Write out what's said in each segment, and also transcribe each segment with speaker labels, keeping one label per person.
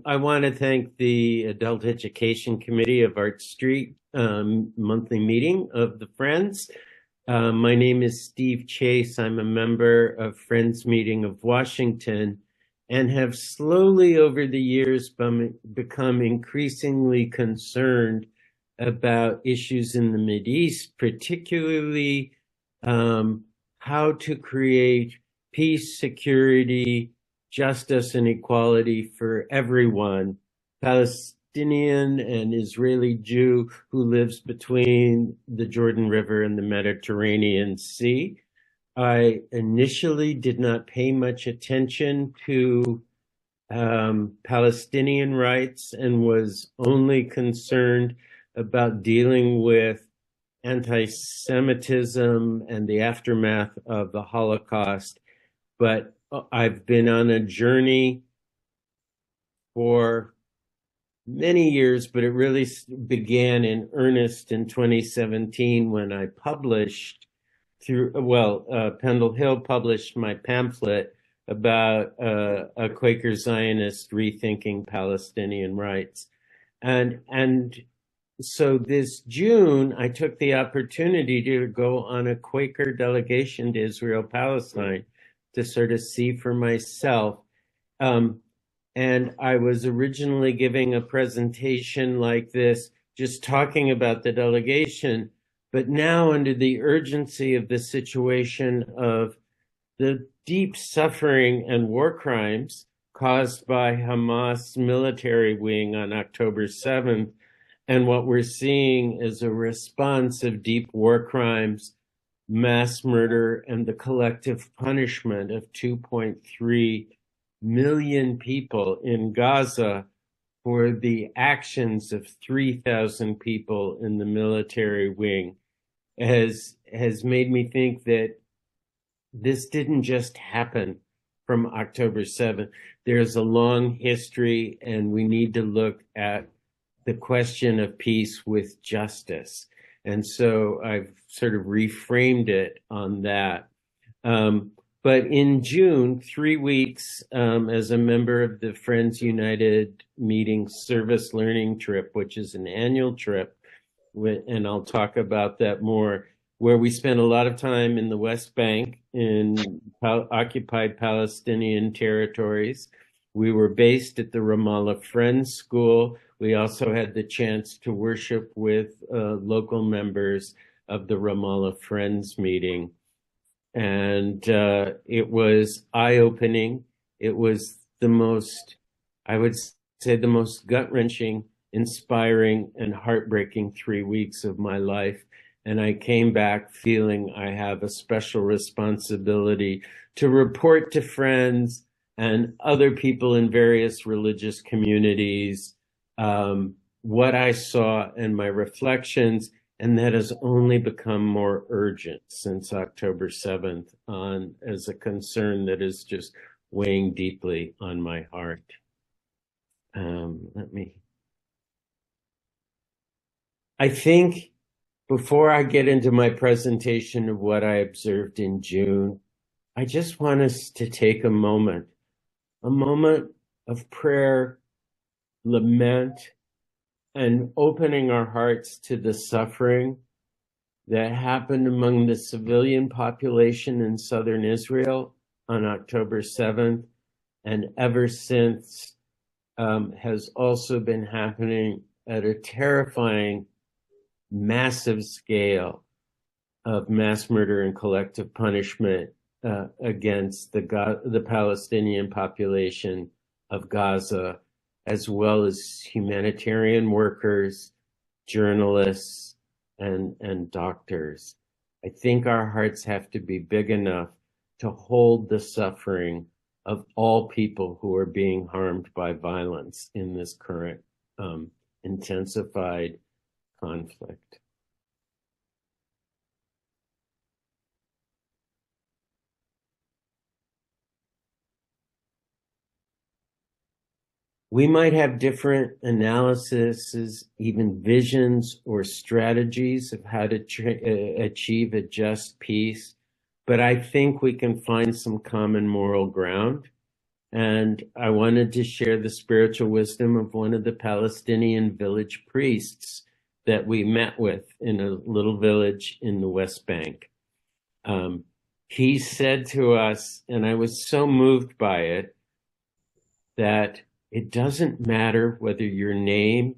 Speaker 1: I want to thank the Adult Education Committee of Art Street monthly meeting of the Friends. My name is Steve Chase. I'm a member of Friends Meeting of Washington and have slowly over the years become increasingly concerned about issues in the Mideast, particularly how to create peace, security, justice, and equality for everyone, Palestinian and Israeli Jew who lives between the Jordan River and the Mediterranean Sea. I initially did not pay much attention to Palestinian rights and was only concerned about dealing with anti-Semitism and the aftermath of the Holocaust. But I've been on a journey for many years, but it really began in earnest in 2017 when I published Pendle Hill published my pamphlet about a Quaker Zionist rethinking Palestinian rights. And so this June, I took the opportunity to go on a Quaker delegation to Israel Palestine to sort of see for myself. And I was originally giving a presentation like this, just talking about the delegation, but now under the urgency of the situation of the deep suffering and war crimes caused by Hamas military wing on October 7th, and what we're seeing is a response of deep war crimes, mass murder, and the collective punishment of 2.3 million people in Gaza for the actions of 3,000 people in the military wing has made me think that this didn't just happen from October 7th. There's a long history, and we need to look at the question of peace with justice. And so I've sort of reframed it on that. But in June, 3 weeks as a member of the Friends United Meeting Service Learning Trip, which is an annual trip, and I'll talk about that more, where we spent a lot of time in the West Bank in occupied Palestinian territories. We were based at the Ramallah Friends School. We also had the chance to worship with local members of the Ramallah Friends meeting. And it was eye-opening. It was the most, I would say, the most gut-wrenching, inspiring, and heartbreaking 3 weeks of my life. And I came back feeling I have a special responsibility to report to friends and other people in various religious communities what I saw and my reflections. And that has only become more urgent since October 7th as a concern that is just weighing deeply on my heart. I think before I get into my presentation of what I observed in June, I just want us to take a moment of prayer, lament, and opening our hearts to the suffering that happened among the civilian population in southern Israel on October 7th, and ever since has also been happening at a terrifying, massive scale of mass murder and collective punishment against the Palestinian population of Gaza, as well as humanitarian workers, journalists, and doctors. I think our hearts have to be big enough to hold the suffering of all people who are being harmed by violence in this current intensified conflict. We might have different analyses, even visions or strategies of how to achieve a just peace, but I think we can find some common moral ground. And I wanted to share the spiritual wisdom of one of the Palestinian village priests that we met with in a little village in the West Bank. He said to us, and I was so moved by it, that it doesn't matter whether your name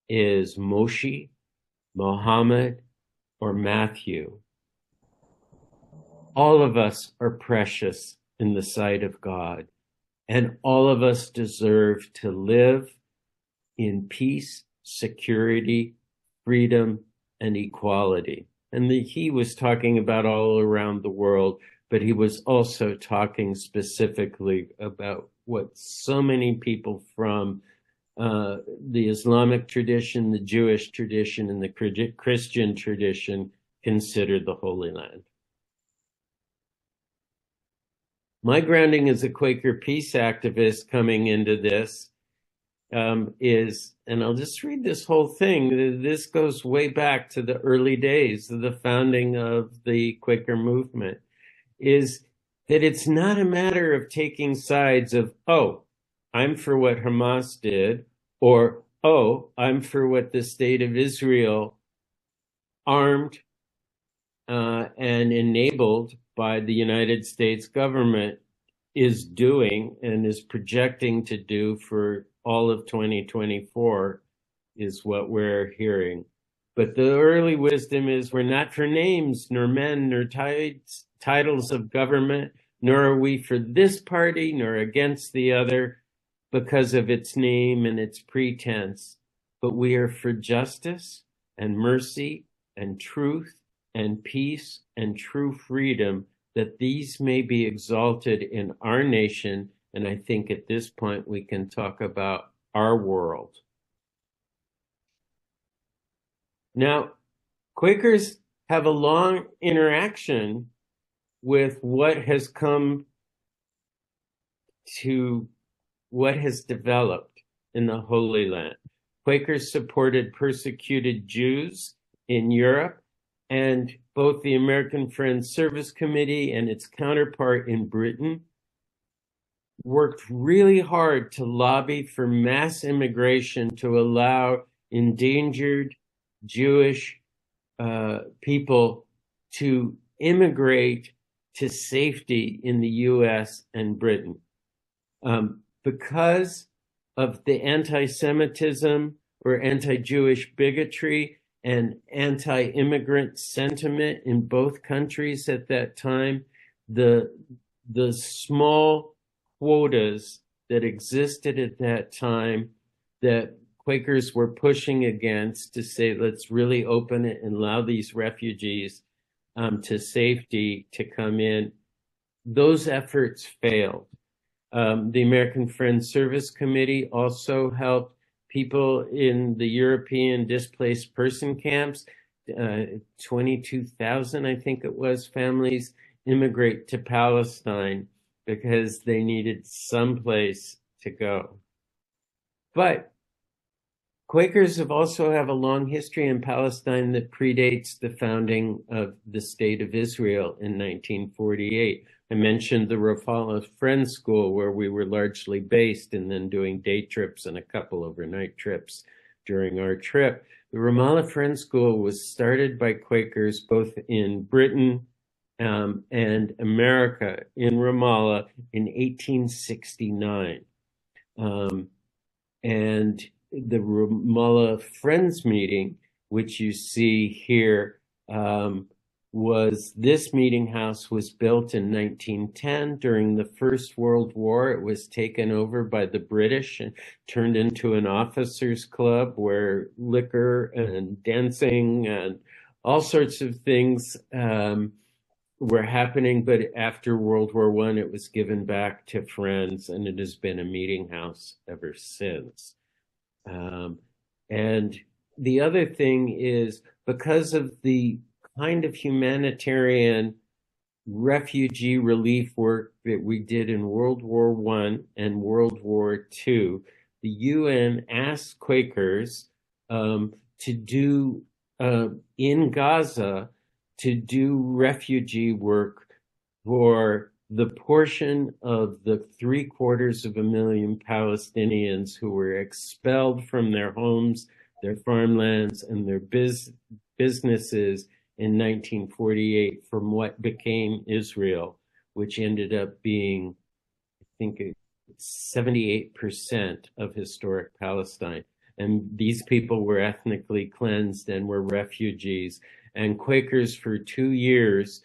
Speaker 1: is Moshe, Mohammed, or Matthew. All of us are precious in the sight of God, and all of us deserve to live in peace, security, freedom, and equality. And he was talking about all around the world, but he was also talking specifically about what so many people from the Islamic tradition, the Jewish tradition, and the Christian tradition consider the Holy Land. My grounding as a Quaker peace activist coming into this is, and I'll just read this whole thing. This goes way back to the early days of the founding of the Quaker movement, is that it's not a matter of taking sides of, oh, I'm for what Hamas did, or, oh, I'm for what the state of Israel armed and enabled by the United States government is doing and is projecting to do for all of 2024 is what we're hearing. But the early wisdom is we're not for names, nor men, nor titles of government, nor are we for this party, nor against the other because of its name and its pretense. But we are for justice and mercy and truth and peace and true freedom, that these may be exalted in our nation. And I think at this point we can talk about our world. Now, Quakers have a long interaction with what has developed in the Holy Land. Quakers supported persecuted Jews in Europe, and both the American Friends Service Committee and its counterpart in Britain worked really hard to lobby for mass immigration to allow endangered Jewish people to immigrate to safety in the US and Britain. Because of the anti-Semitism or anti-Jewish bigotry and anti-immigrant sentiment in both countries at that time, the small quotas that existed at that time that Quakers were pushing against to say, let's really open it and allow these refugees to safety to come in, those efforts failed. The American Friends Service Committee also helped people in the European displaced person camps, 22,000, I think it was, families immigrate to Palestine because they needed someplace to go. But Quakers also have a long history in Palestine that predates the founding of the State of Israel in 1948. I mentioned the Ramallah Friends School, where we were largely based and then doing day trips and a couple overnight trips during our trip. The Ramallah Friends School was started by Quakers both in Britain and America in Ramallah in 1869. And the Ramallah Friends meeting, which you see here, this meeting house was built in 1910 during the First World War. It was taken over by the British and turned into an officers' club where liquor and dancing and all sorts of things were happening. But after World War I, it was given back to Friends, and it has been a meeting house ever since. And the other thing is, because of the kind of humanitarian refugee relief work that we did in World War I and World War II, the UN asked Quakers to do, in Gaza, to do refugee work for the portion of the 750,000 Palestinians who were expelled from their homes, their farmlands, and their businesses in 1948 from what became Israel, which ended up being, I think, 78% of historic Palestine. And these people were ethnically cleansed and were refugees. And Quakers for 2 years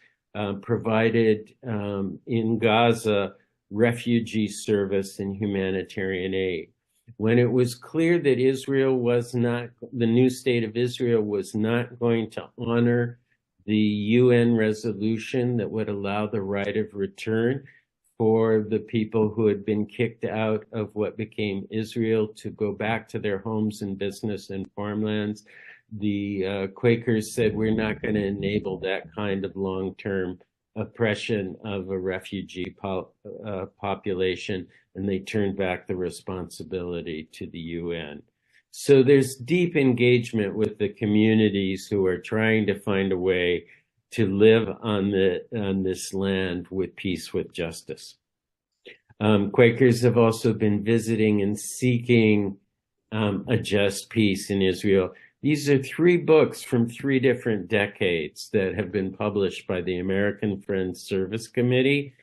Speaker 1: provided in Gaza refugee service and humanitarian aid. When it was clear that Israel was not, the new state of Israel was not going to honor the UN resolution that would allow the right of return for the people who had been kicked out of what became Israel to go back to their homes and business and farmlands, the Quakers said, we're not going to enable that kind of long-term oppression of a refugee population, and they turned back the responsibility to the UN. So there's deep engagement with the communities who are trying to find a way to live on this land with peace, with justice. Quakers have also been visiting and seeking a just peace in Israel. These are 3 books from 3 different decades that have been published by the American Friends Service Committee,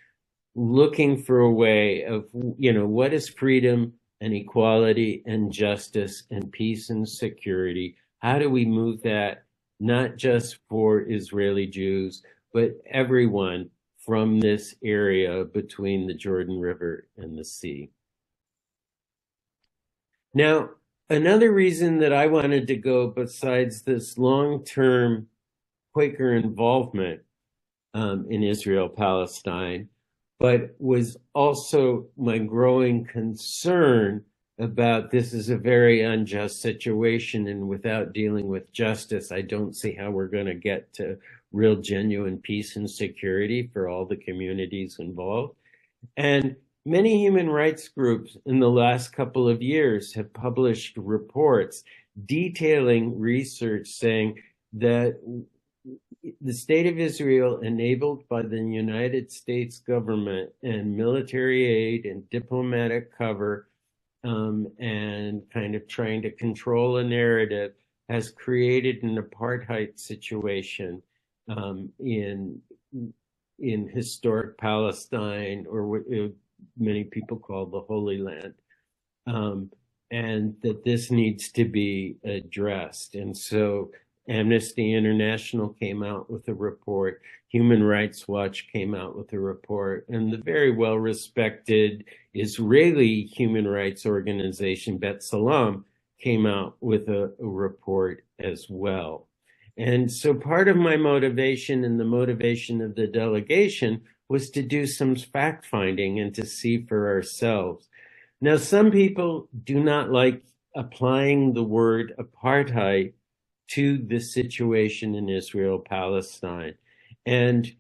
Speaker 1: looking for a way of, what is freedom and equality and justice and peace and security? How do we move that, not just for Israeli Jews, but everyone from this area between the Jordan River and the sea? Now, another reason that I wanted to go, besides this long-term Quaker involvement in Israel-Palestine, but was also my growing concern about this is a very unjust situation, and without dealing with justice, I don't see how we're going to get to real genuine peace and security for all the communities involved. And many human rights groups in the last couple of years have published reports detailing research saying that the state of Israel, enabled by the United States government and military aid and diplomatic cover, and kind of trying to control a narrative, has created an apartheid situation in historic Palestine, or what many people call the Holy Land, and that this needs to be addressed. And so Amnesty International came out with a report, Human Rights Watch came out with a report, and the very well-respected Israeli human rights organization, B'Tselem, came out with a report as well. And so part of my motivation and the motivation of the delegation was to do some fact-finding and to see for ourselves. Now, some people do not like applying the word apartheid to the situation in Israel-Palestine. And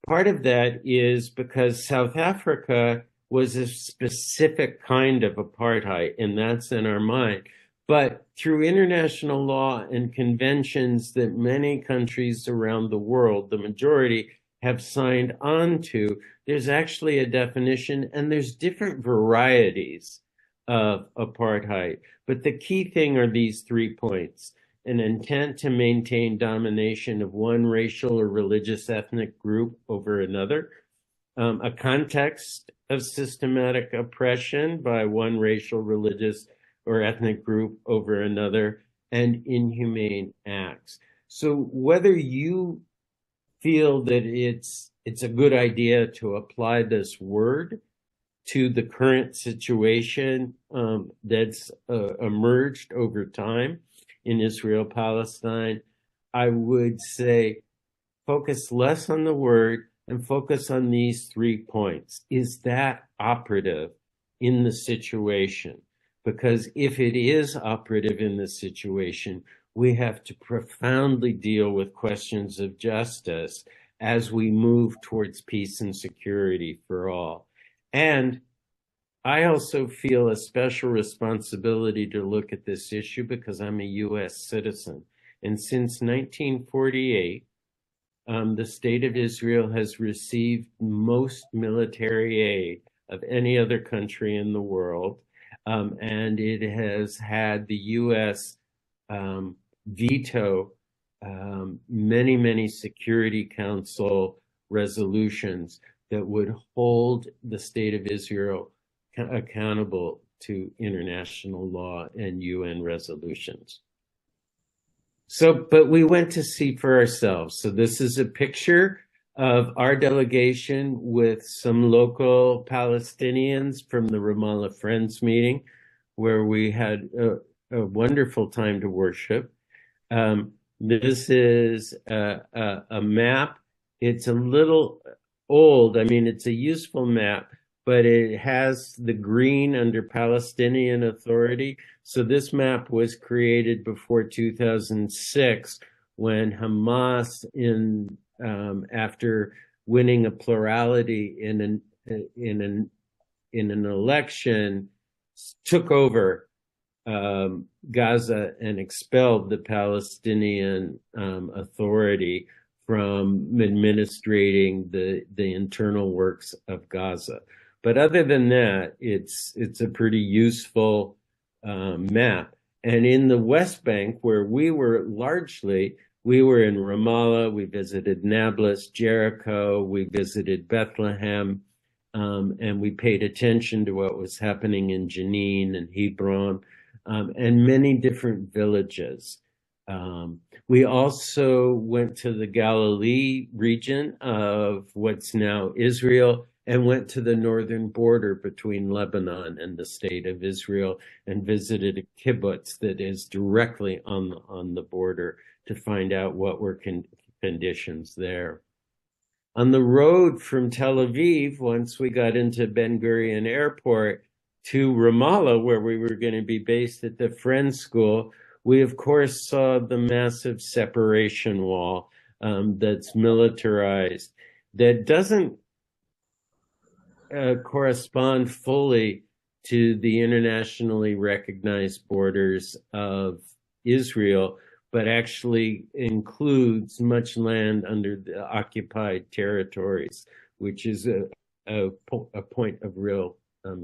Speaker 1: part of that is because South Africa was a specific kind of apartheid, and that's in our mind. But through international law and conventions that many countries around the world, the majority, have signed on to, there's actually a definition, and there's different varieties of apartheid. But the key thing are these 3 points: an intent to maintain domination of one racial or religious ethnic group over another, a context of systematic oppression by one racial, religious, or ethnic group over another, and inhumane acts. So whether you feel that it's a good idea to apply this word to the current situation that's emerged over time in Israel-Palestine, I would say focus less on the word and focus on these 3 points. Is that operative in the situation? Because if it is operative in the situation, we have to profoundly deal with questions of justice as we move towards peace and security for all. And I also feel a special responsibility to look at this issue because I'm a US citizen. And since 1948, the state of Israel has received most military aid of any other country in the world. And it has had the US veto many, many Security Council resolutions that would hold the state of Israel accountable to international law and UN resolutions. So, but we went to see for ourselves. So this is a picture of our delegation with some local Palestinians from the Ramallah Friends meeting, where we had a wonderful time to worship. This is a map. It's a little old. I mean, it's a useful map, but it has the green under Palestinian Authority. So this map was created before 2006, when Hamas, after winning a plurality in an election, took over Gaza and expelled the Palestinian Authority from administrating the internal works of Gaza. But other than that, it's a pretty useful map. And in the West Bank, where we were largely, we were in Ramallah, we visited Nablus, Jericho, we visited Bethlehem, and we paid attention to what was happening in Jenin and Hebron, and many different villages. We also went to the Galilee region of what's now Israel, and went to the northern border between Lebanon and the state of Israel, and visited a kibbutz that is directly on the border to find out what were conditions there. On the road from Tel Aviv, once we got into Ben Gurion Airport to Ramallah, where we were going to be based at the Friends School, we of course saw the massive separation wall that's militarized, that doesn't correspond fully to the internationally recognized borders of Israel, but actually includes much land under the occupied territories, which is a point of real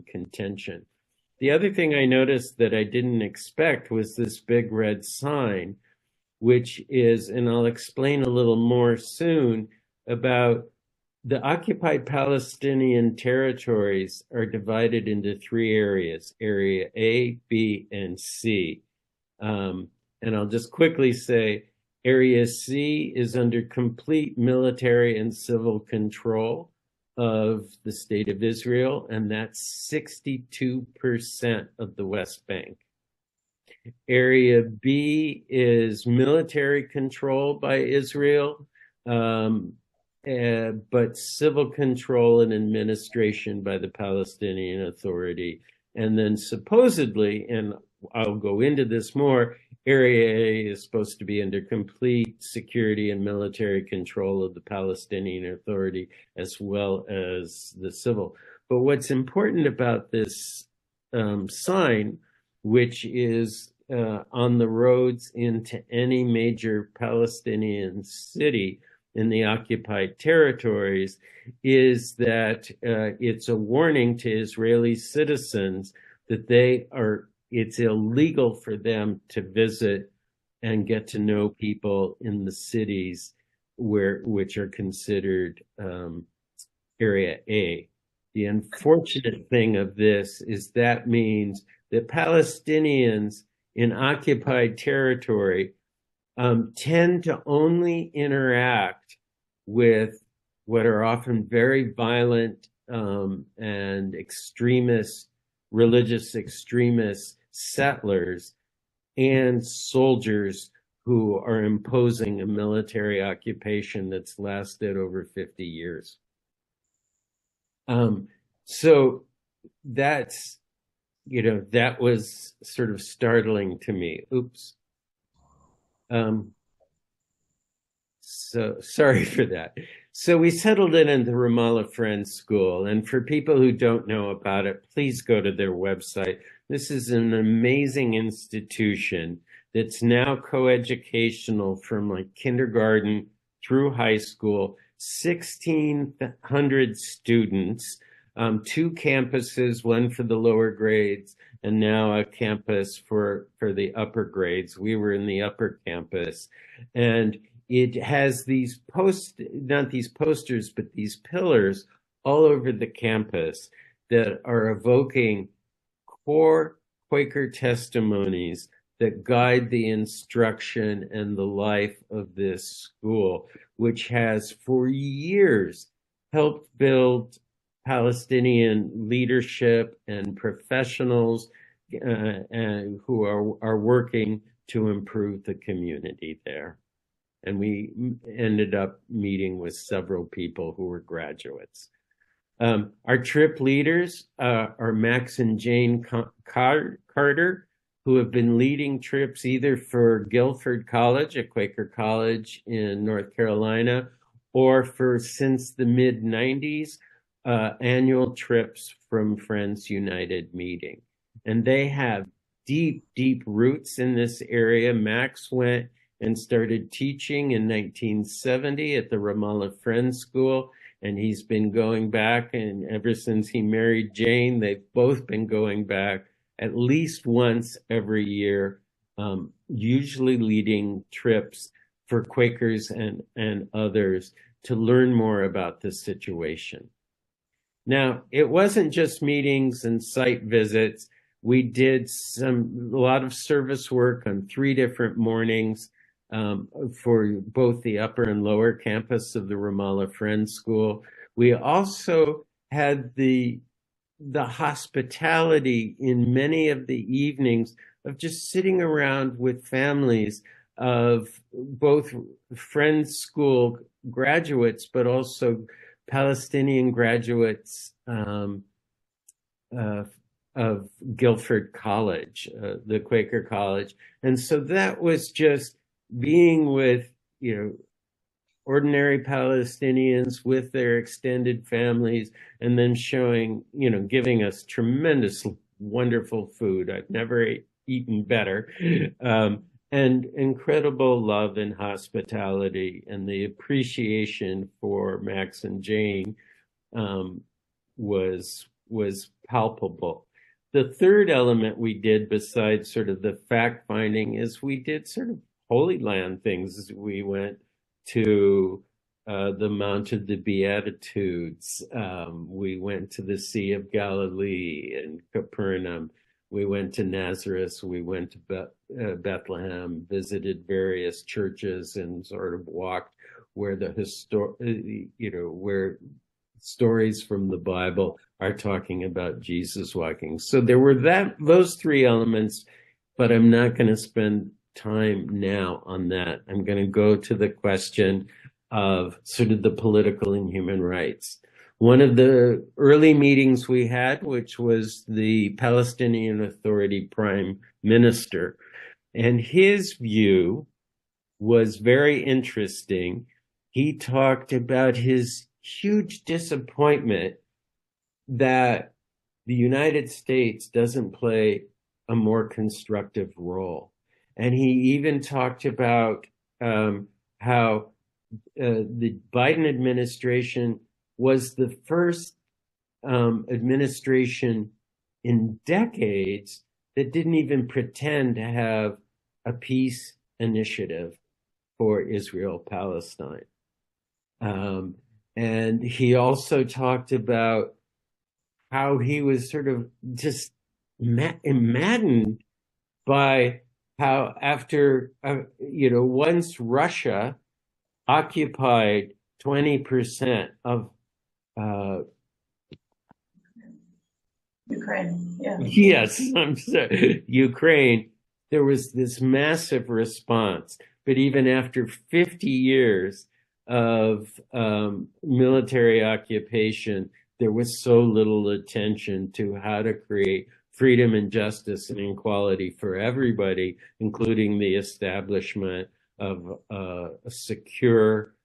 Speaker 1: contention. The other thing I noticed that I didn't expect was this big red sign, which is, and I'll explain a little more soon, about the occupied Palestinian territories are divided into three areas, Area A, B, and C. And I'll just quickly say, Area C is under complete military and civil control of the state of Israel, and that's 62% of the West Bank. Area B is military control by Israel, but civil control and administration by the Palestinian Authority. And then supposedly, and I'll go into this more, Area A is supposed to be under complete security and military control of the Palestinian Authority, as well as the civil. But what's important about this sign, which is on the roads into any major Palestinian city in the occupied territories, is that it's a warning to Israeli citizens that it's illegal for them to visit and get to know people in the cities which are considered Area A. The unfortunate thing of this is that means that Palestinians in occupied territory tend to only interact with what are often very violent and religious extremist settlers and soldiers who are imposing a military occupation that's lasted over 50 years. So that's, that was sort of startling to me. Oops. So sorry for that. So we settled in the Ramallah Friends School. And for people who don't know about it, please go to their website. This is an amazing institution that's now coeducational from like kindergarten through high school, 1,600 students, 2 campuses, one for the lower grades, and now a campus for the upper grades. We were in the upper campus. And it has these not these posters, but these pillars all over the campus that are evoking core Quaker testimonies that guide the instruction and the life of this school, which has for years helped build Palestinian leadership and professionals who are working to improve the community there. And we ended up meeting with several people who were graduates. Our trip leaders are Max and Jane Carter, who have been leading trips either for Guilford College, a Quaker college in North Carolina, or for, since the mid-90s, annual trips from Friends United meeting. And they have deep, deep roots in this area. Max went and started teaching in 1970 at the Ramallah Friends School, and he's been going back, and ever since he married Jane, they've both been going back at least once every year, usually leading trips for Quakers and others to learn more about the situation. Now, it wasn't just meetings and site visits. We did a lot of service work on 3 different mornings for both the upper and lower campus of the Ramallah Friends School. We also had the hospitality in many of the evenings of just sitting around with families of both Friends School graduates, but also Palestinian graduates of Guilford College, the Quaker College. And so that was just being with, ordinary Palestinians with their extended families, and then showing, giving us tremendous, wonderful food. I've never eaten better. And incredible love and hospitality, and the appreciation for Max and Jane was palpable. The third element we did, besides sort of the fact finding, is we did sort of Holy Land things. We went to the Mount of the Beatitudes. We went to the Sea of Galilee and Capernaum. We went to Nazareth. We went to Bethlehem, visited various churches, and sort of walked where where stories from the Bible are talking about Jesus walking. So there were those 3 elements, but I'm not going to spend time now on that. I'm going to go to the question of sort of the political and human rights. One of the early meetings we had, which was the Palestinian Authority Prime Minister, and his view was very interesting. He talked about his huge disappointment that the United States doesn't play a more constructive role. And he even talked about how the Biden administration was the first administration in decades that didn't even pretend to have a peace initiative for Israel-Palestine. And he also talked about how he was sort of just maddened by how after, once Russia occupied 20% of
Speaker 2: Ukraine, yeah.
Speaker 1: Yes, I'm sorry, Ukraine, there was this massive response. But even after 50 years of military occupation, there was so little attention to how to create freedom and justice and equality for everybody, including the establishment of a secure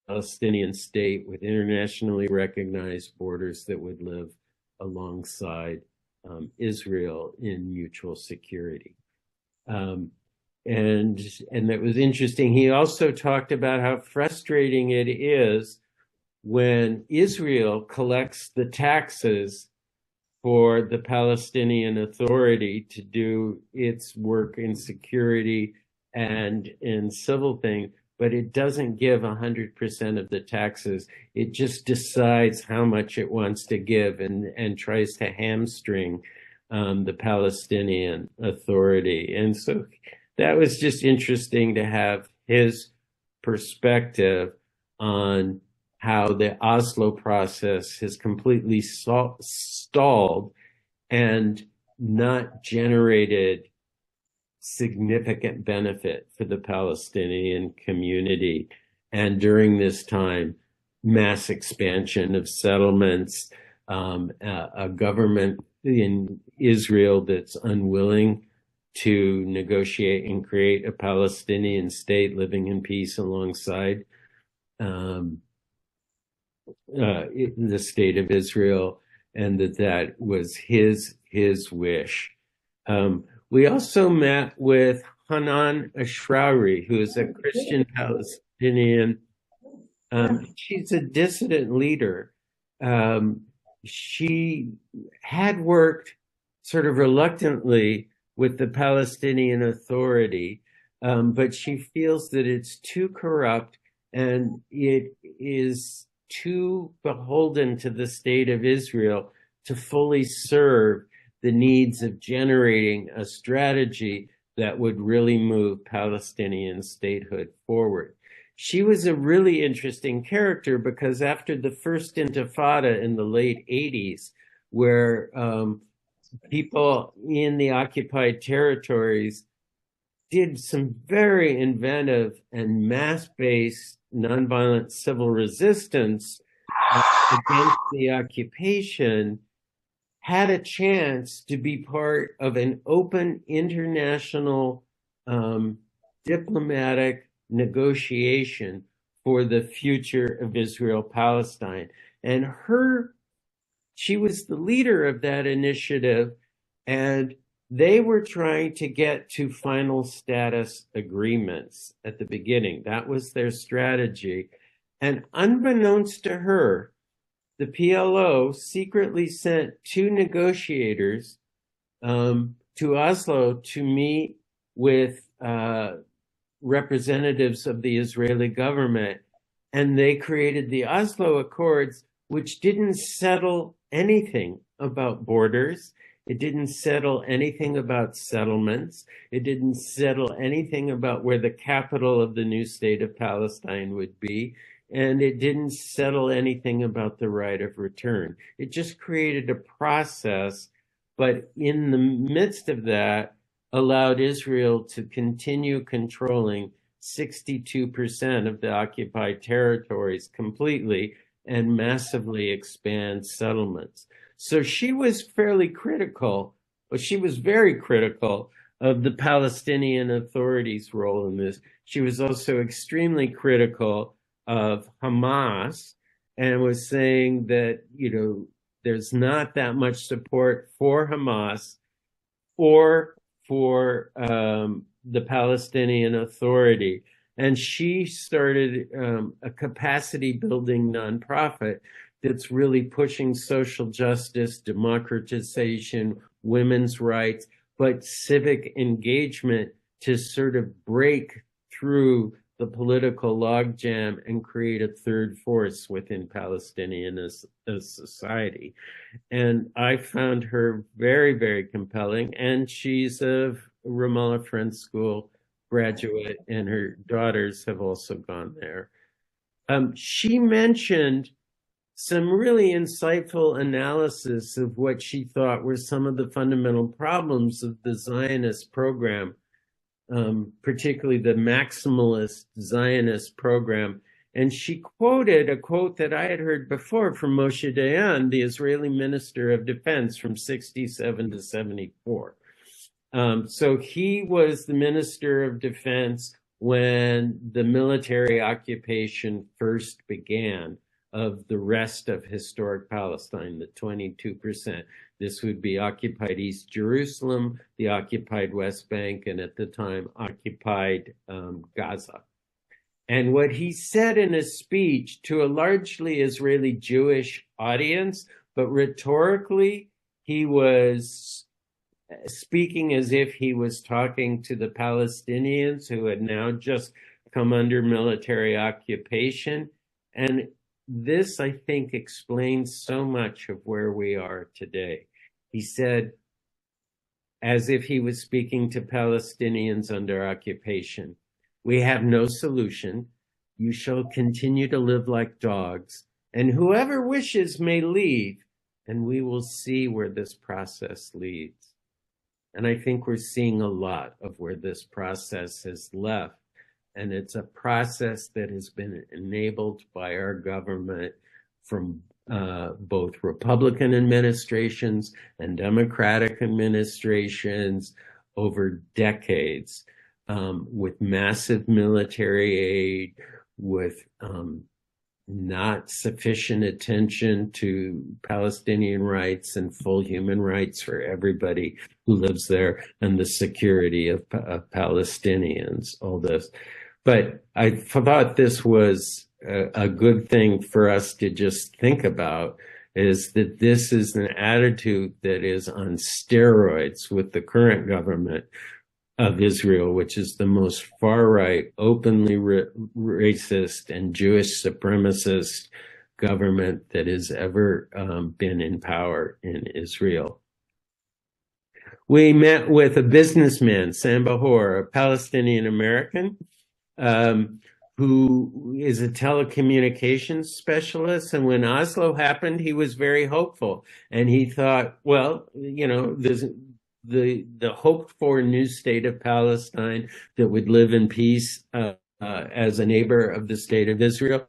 Speaker 1: Palestinian state with internationally recognized borders that would live alongside Israel in mutual security. that was interesting. He also talked about how frustrating it is when Israel collects the taxes for the Palestinian Authority to do its work in security and in civil things, but it doesn't give 100% of the taxes. It just decides how much it wants to give and tries to hamstring the Palestinian Authority. And so that was just interesting to have his perspective on how the Oslo process has completely stalled and not generated significant benefit for the Palestinian community. And during this time, mass expansion of settlements, a government in Israel that's unwilling to negotiate and create a Palestinian state living in peace alongside the state of Israel, and that was his wish. We also met with Hanan Ashrawi, who is a Christian Palestinian. She's a dissident leader. She had worked sort of reluctantly with the Palestinian Authority, but she feels that it's too corrupt and it is too beholden to the state of Israel to fully serve the needs of generating a strategy that would really move Palestinian statehood forward. She was a really interesting character because after the first Intifada in the late 80s, where people in the occupied territories did some very inventive and mass-based nonviolent civil resistance against the occupation, had a chance to be part of an open international diplomatic negotiation for the future of Israel-Palestine. And she was the leader of that initiative, and they were trying to get to final status agreements at the beginning. That was their strategy. And unbeknownst to her, the PLO secretly sent 2 negotiators to Oslo to meet with representatives of the Israeli government. And they created the Oslo Accords, which didn't settle anything about borders. It didn't settle anything about settlements. It didn't settle anything about where the capital of the new state of Palestine would be. And it didn't settle anything about the right of return. It just created a process, but in the midst of that, allowed Israel to continue controlling 62% of the occupied territories completely and massively expand settlements. So she was fairly critical, but she was very critical of the Palestinian Authority's role in this. She was also extremely critical of Hamas and was saying that, there's not that much support for Hamas or for the Palestinian Authority. And she started a capacity building nonprofit that's really pushing social justice, democratization, women's rights, but civic engagement to sort of break through the political logjam and create a third force within Palestinian society. And I found her very, very compelling. And she's a Ramallah Friends School graduate, and her daughters have also gone there. She mentioned some really insightful analysis of what she thought were some of the fundamental problems of the Zionist program, particularly the maximalist Zionist program. And she quoted a quote that I had heard before from Moshe Dayan, the Israeli Minister of Defense from 67 to 74. So he was the Minister of Defense when the military occupation first began of the rest of historic Palestine, the 22%. This would be occupied East Jerusalem, the occupied West Bank, and at the time occupied Gaza. And what he said in a speech to a largely Israeli Jewish audience, but rhetorically, he was speaking as if he was talking to the Palestinians who had now just come under military occupation. And this, I think, explains so much of where we are today. He said, as if he was speaking to Palestinians under occupation, "We have no solution. You shall continue to live like dogs, and whoever wishes may leave, and we will see where this process leads." And I think we're seeing a lot of where this process has left. And it's a process that has been enabled by our government from both Republican administrations and Democratic administrations over decades, with massive military aid, with not sufficient attention to Palestinian rights and full human rights for everybody who lives there, and the security of Palestinians, all this. But I thought this was a good thing for us to just think about, is that this is an attitude that is on steroids with the current government of Israel, which is the most far-right, openly racist and Jewish supremacist government that has ever been in power in Israel. We met with a businessman, Sam Bahor, a Palestinian American, who is a telecommunications specialist. And when Oslo happened, he was very hopeful. And he thought, well, you know, there's the hoped for new state of Palestine that would live in peace as a neighbor of the state of Israel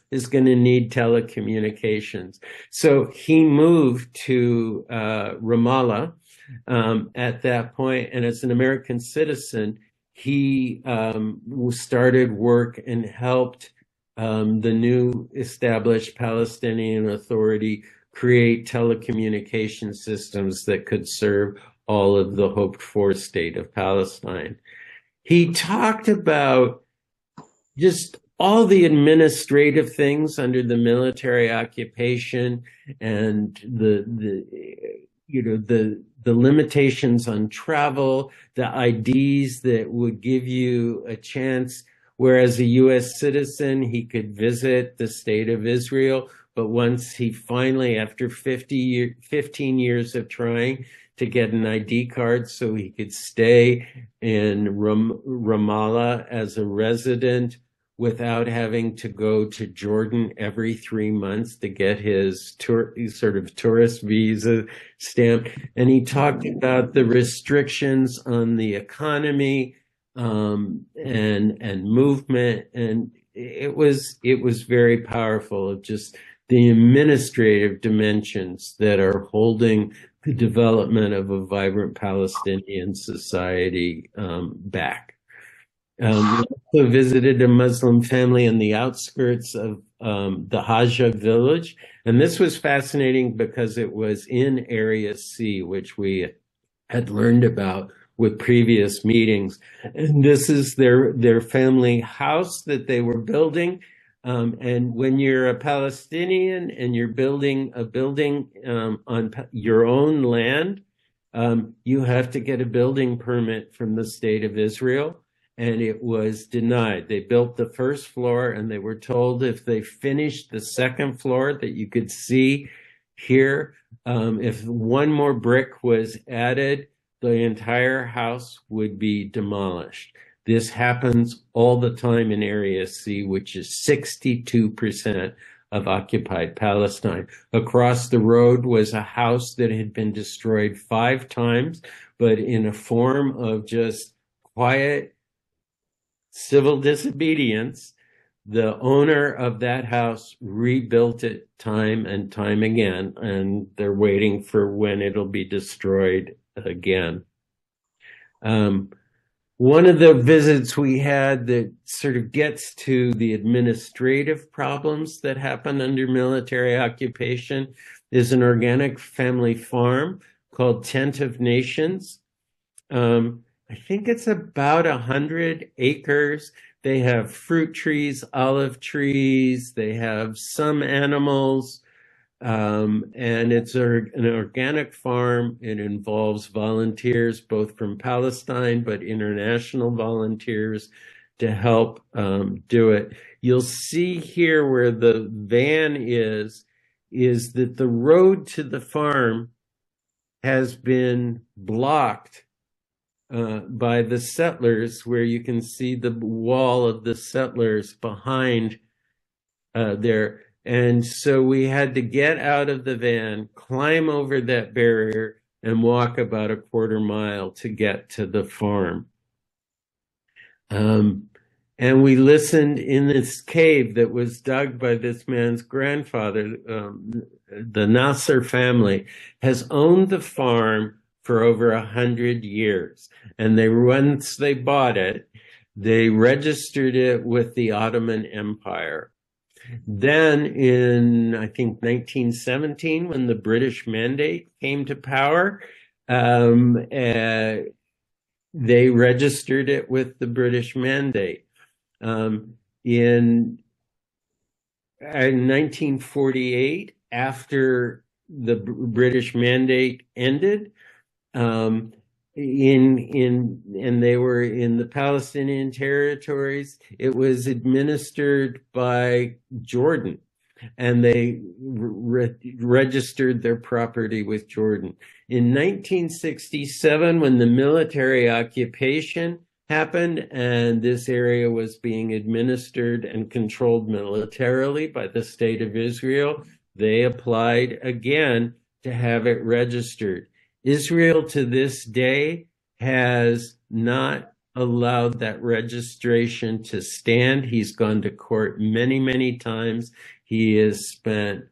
Speaker 1: is going to need telecommunications. So he moved to Ramallah at that point, and as an American citizen, he started work and helped the new established Palestinian Authority create telecommunication systems that could serve all of the hoped-for state of Palestine. He talked about just all the administrative things under the military occupation and the limitations on travel, the IDs that would give you a chance, whereas a U.S. citizen, he could visit the state of Israel. But once he finally, after 15 years of trying to get an ID card so he could stay in Ramallah as a resident without having to go to Jordan every 3 months to get his sort of tourist visa stamped. And he talked about the restrictions on the economy and movement. And it was very powerful, just the administrative dimensions that are holding the development of a vibrant Palestinian society back. We also visited a Muslim family in the outskirts of the Hajj village. And this was fascinating because it was in Area C, which we had learned about with previous meetings. And this is their family house that they were building. And when you're a Palestinian and you're building a building on your own land, you have to get a building permit from the state of Israel. And it was denied. They built the first floor, and they were told if they finished the second floor that you could see here, if one more brick was added, the entire house would be demolished. This happens all the time in Area C, which is 62% of occupied Palestine. Across the road was a house that had been destroyed 5 times, but in a form of just quiet civil disobedience, the owner of that house rebuilt it time and time again, and they're waiting for when it'll be destroyed again. One of the visits we had that sort of gets to the administrative problems that happen under military occupation is an organic family farm called Tent of Nations. I think it's about 100 acres. They have fruit trees, olive trees. They have some animals. And it's an organic farm. It involves volunteers, both from Palestine, but international volunteers to help do it. You'll see here where the van is that the road to the farm has been blocked by the settlers, where you can see the wall of the settlers behind there. And so we had to get out of the van, climb over that barrier, and walk about a quarter mile to get to the farm. And we listened in this cave that was dug by this man's grandfather. The Nasser family has owned the farm for over 100 years. And once they bought it, they registered it with the Ottoman Empire. Then in, I think, 1917, when the British Mandate came to power, they registered it with the British Mandate. In 1948, after the British Mandate ended, and they were in the Palestinian territories, it was administered by Jordan, and they registered their property with Jordan. In 1967, when the military occupation happened and this area was being administered and controlled militarily by the state of Israel, they applied again to have it registered. Israel to this day has not allowed that registration to stand. He's gone to court many, many times. He has spent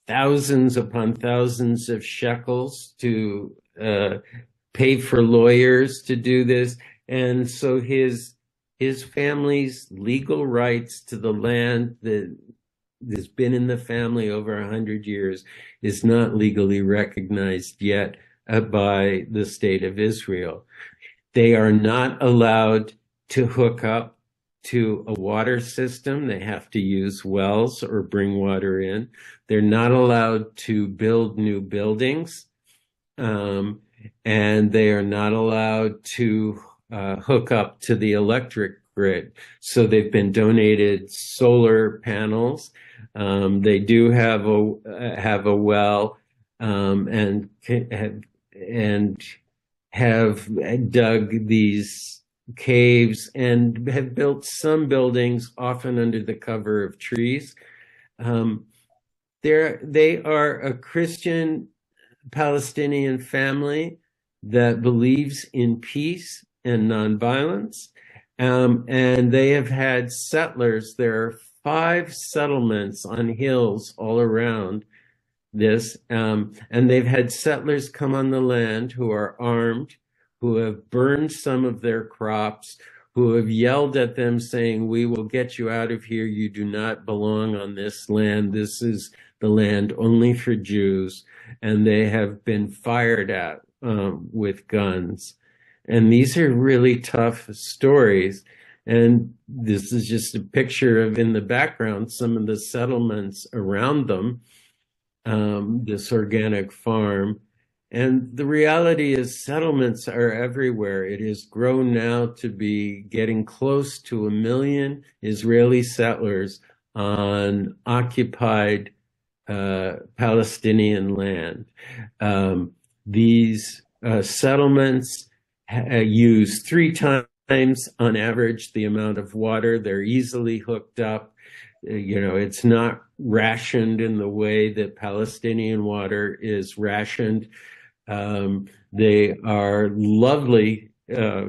Speaker 1: thousands upon thousands of shekels to pay for lawyers to do this. And so his family's legal rights to the land that has been in the family over 100 years is not legally recognized yet by the state of Israel. They are not allowed to hook up to a water system. They have to use wells or bring water in. They're not allowed to build new buildings, and they are not allowed to hook up to the electric grid. So they've been donated solar panels. They do have a well, and have dug these caves and have built some buildings, often under the cover of trees. They are a Christian Palestinian family that believes in peace and nonviolence. And they have had settlers. There are 5 settlements on hills all around this. And they've had settlers come on the land who are armed, who have burned some of their crops, who have yelled at them saying, "We will get you out of here. You do not belong on this land. This is the land only for Jews." And they have been fired at with guns. And these are really tough stories. And this is just a picture of, in the background, some of the settlements around them, this organic farm. And the reality is settlements are everywhere. It has grown now to be getting close to 1 million Israeli settlers on occupied Palestinian land. These settlements use 3 times on average the amount of water. They're easily hooked up. It's not rationed in the way that Palestinian water is rationed. They are lovely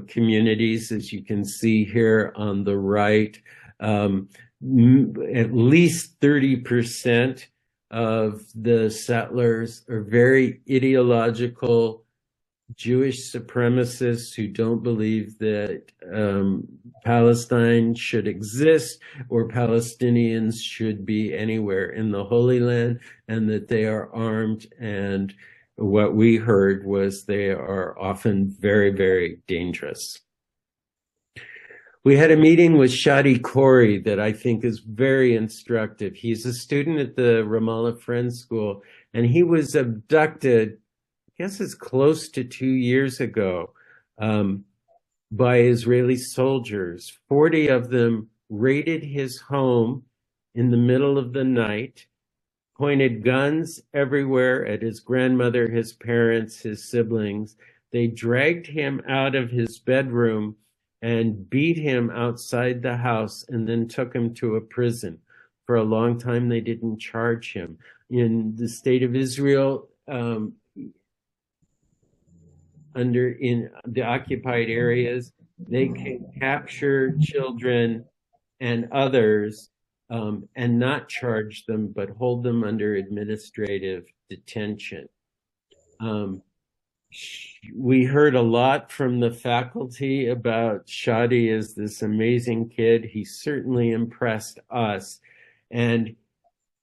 Speaker 1: communities, as you can see here on the right. At least 30% of the settlers are very ideological Jewish supremacists who don't believe that Palestine should exist or Palestinians should be anywhere in the Holy Land, and that they are armed. And what we heard was they are often very, very dangerous. We had a meeting with Shadi Khoury that I think is very instructive. He's a student at the Ramallah Friends School, and he was abducted, I guess it's close to 2 years ago, by Israeli soldiers. 40 of them raided his home in the middle of the night, pointed guns everywhere at his grandmother, his parents, his siblings. They dragged him out of his bedroom and beat him outside the house and then took him to a prison. For a long time, they didn't charge him. In the state of Israel, in the occupied areas, they can capture children and others and not charge them, but hold them under administrative detention. We heard a lot from the faculty about Shadi as this amazing kid. He certainly impressed us. And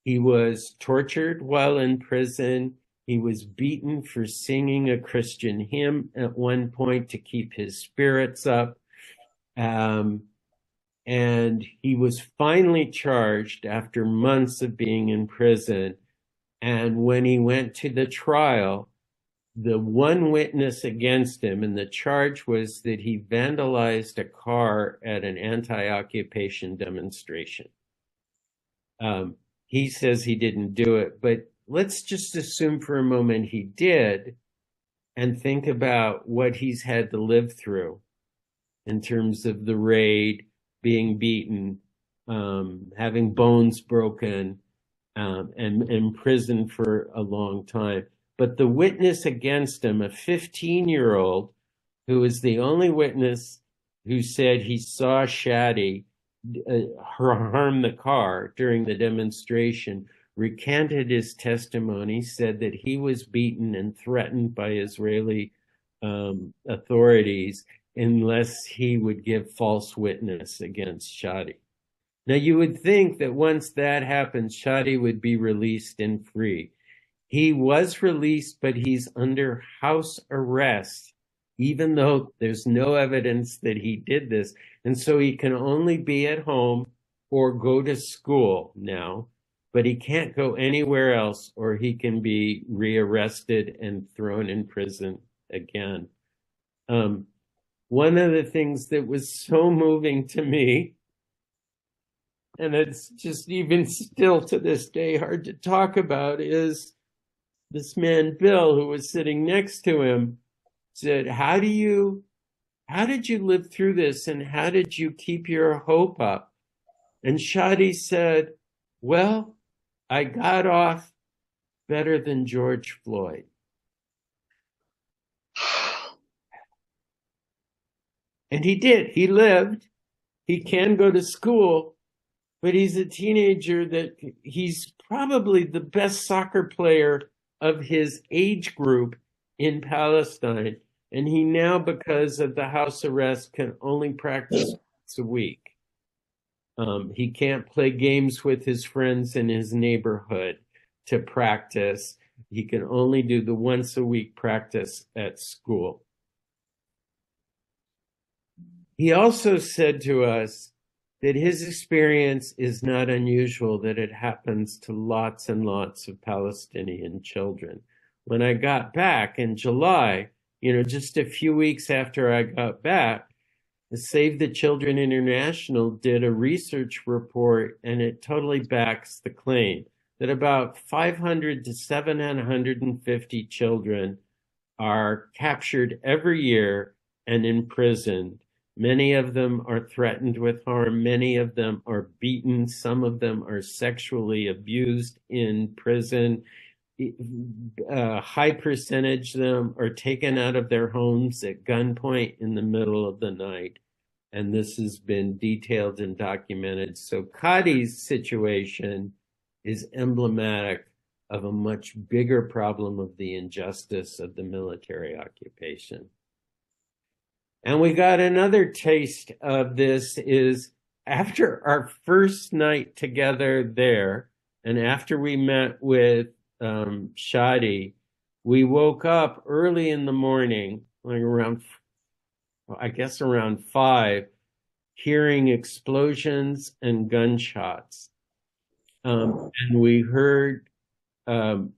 Speaker 1: he was tortured while in prison. He was beaten for singing a Christian hymn at one point to keep his spirits up. And he was finally charged after months of being in prison. And when he went to the trial, the one witness against him, and the charge was that he vandalized a car at an anti-occupation demonstration. He says he didn't do it, but let's just assume for a moment he did and think about what he's had to live through in terms of the raid, being beaten, having bones broken, and in prison for a long time. But the witness against him, a 15-year-old, who is the only witness who said he saw Shadi harm the car during the demonstration, recanted his testimony, said that he was beaten and threatened by Israeli authorities unless he would give false witness against Shadi. Now, you would think that once that happens, Shadi would be released and free. He was released, but he's under house arrest, even though there's no evidence that he did this. And so he can only be at home or go to school now, but he can't go anywhere else, or he can be rearrested and thrown in prison again. One of the things that was so moving to me, and it's just even still to this day hard to talk about, is this man, Bill, who was sitting next to him, said, how did you live through this, and how did you keep your hope up? And Shadi said, well, I got off better than George Floyd. And he did. He lived. He can go to school, but he's a teenager that he's probably the best soccer player of his age group in Palestine. And he now, because of the house arrest, can only practice once a week. He can't play games with his friends in his neighborhood to practice. He can only do the once a week practice at school. He also said to us that his experience is not unusual, that it happens to lots and lots of Palestinian children. When I got back in July, just a few weeks after I got back, the Save the Children International did a research report, and it totally backs the claim that about 500 to 750 children are captured every year and imprisoned. Many of them are threatened with harm. Many of them are beaten. Some of them are sexually abused in prison. A high percentage of them are taken out of their homes at gunpoint in the middle of the night. And this has been detailed and documented. So Khadi's situation is emblematic of a much bigger problem of the injustice of the military occupation. And we got another taste of this is after our first night together there, and after we met with Shadi, we woke up early in the morning, like around 5, hearing explosions and gunshots. And we heard that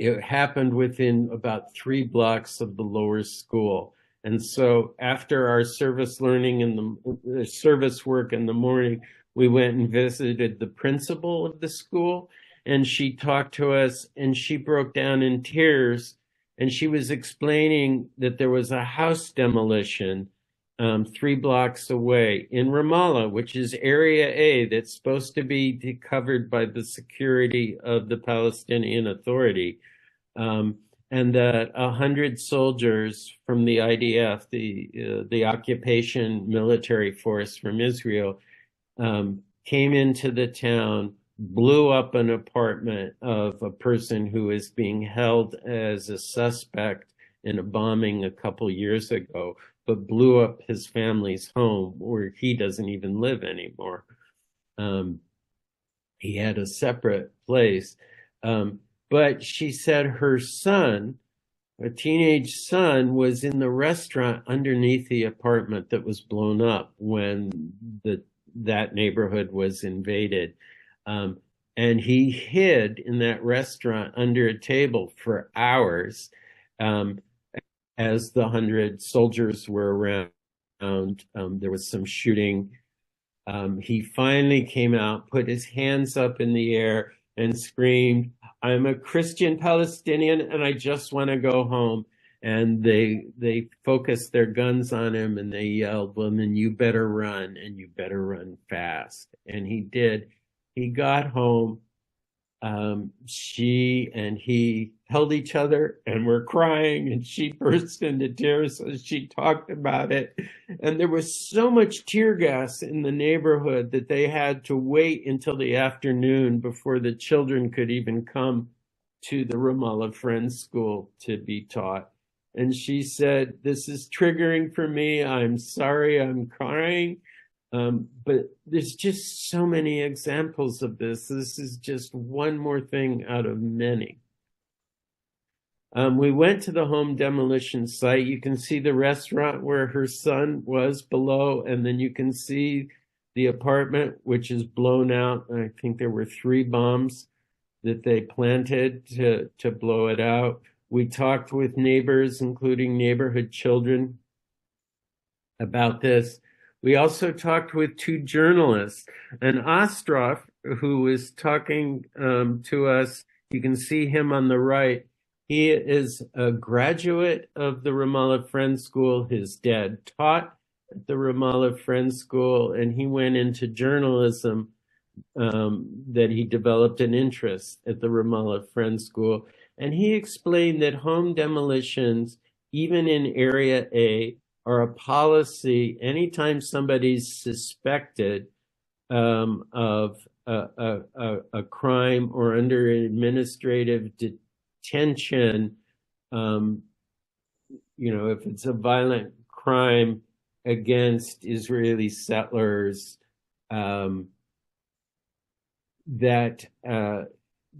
Speaker 1: it happened within about 3 blocks of the lower school. And so after our service learning and the service work in the morning, we went and visited the principal of the school, and she talked to us, and she broke down in tears, and she was explaining that there was a house demolition 3 blocks away in Ramallah, which is Area A, that's supposed to be covered by the security of the Palestinian Authority. And that 100 soldiers from the IDF, the occupation military force from Israel, came into the town, blew up an apartment of a person who is being held as a suspect in a bombing a couple years ago, but blew up his family's home where he doesn't even live anymore. He had a separate place. But she said her son, a teenage son, was in the restaurant underneath the apartment that was blown up when that neighborhood was invaded. And he hid in that restaurant under a table for hours as the 100 soldiers were around. There was some shooting. He finally came out, put his hands up in the air, and screamed, "I'm a Christian Palestinian and I just want to go home." And they focused their guns on him and they yelled, "Well, then you better run, and you better run fast." And he did. He got home. She and he held each other and were crying, and she burst into tears as she talked about it. And there was so much tear gas in the neighborhood that they had to wait until the afternoon before the children could even come to the Ramallah Friends School to be taught. And she said, "This is triggering for me. I'm sorry, I'm crying." But there's just so many examples of this. This is just one more thing out of many. We went to the home demolition site. You can see the restaurant where her son was below, and then you can see the apartment, which is blown out. I think there were 3 bombs that they planted to blow it out. We talked with neighbors, including neighborhood children, about this. We also talked with 2 journalists, and Ostroff, who was talking to us, you can see him on the right. He is a graduate of the Ramallah Friends School. His dad taught at the Ramallah Friends School, and he went into journalism, that he developed an interest at the Ramallah Friends School. And he explained that home demolitions, even in Area A, are a policy anytime somebody's suspected of a crime or under administrative detention. If it's a violent crime against Israeli settlers, that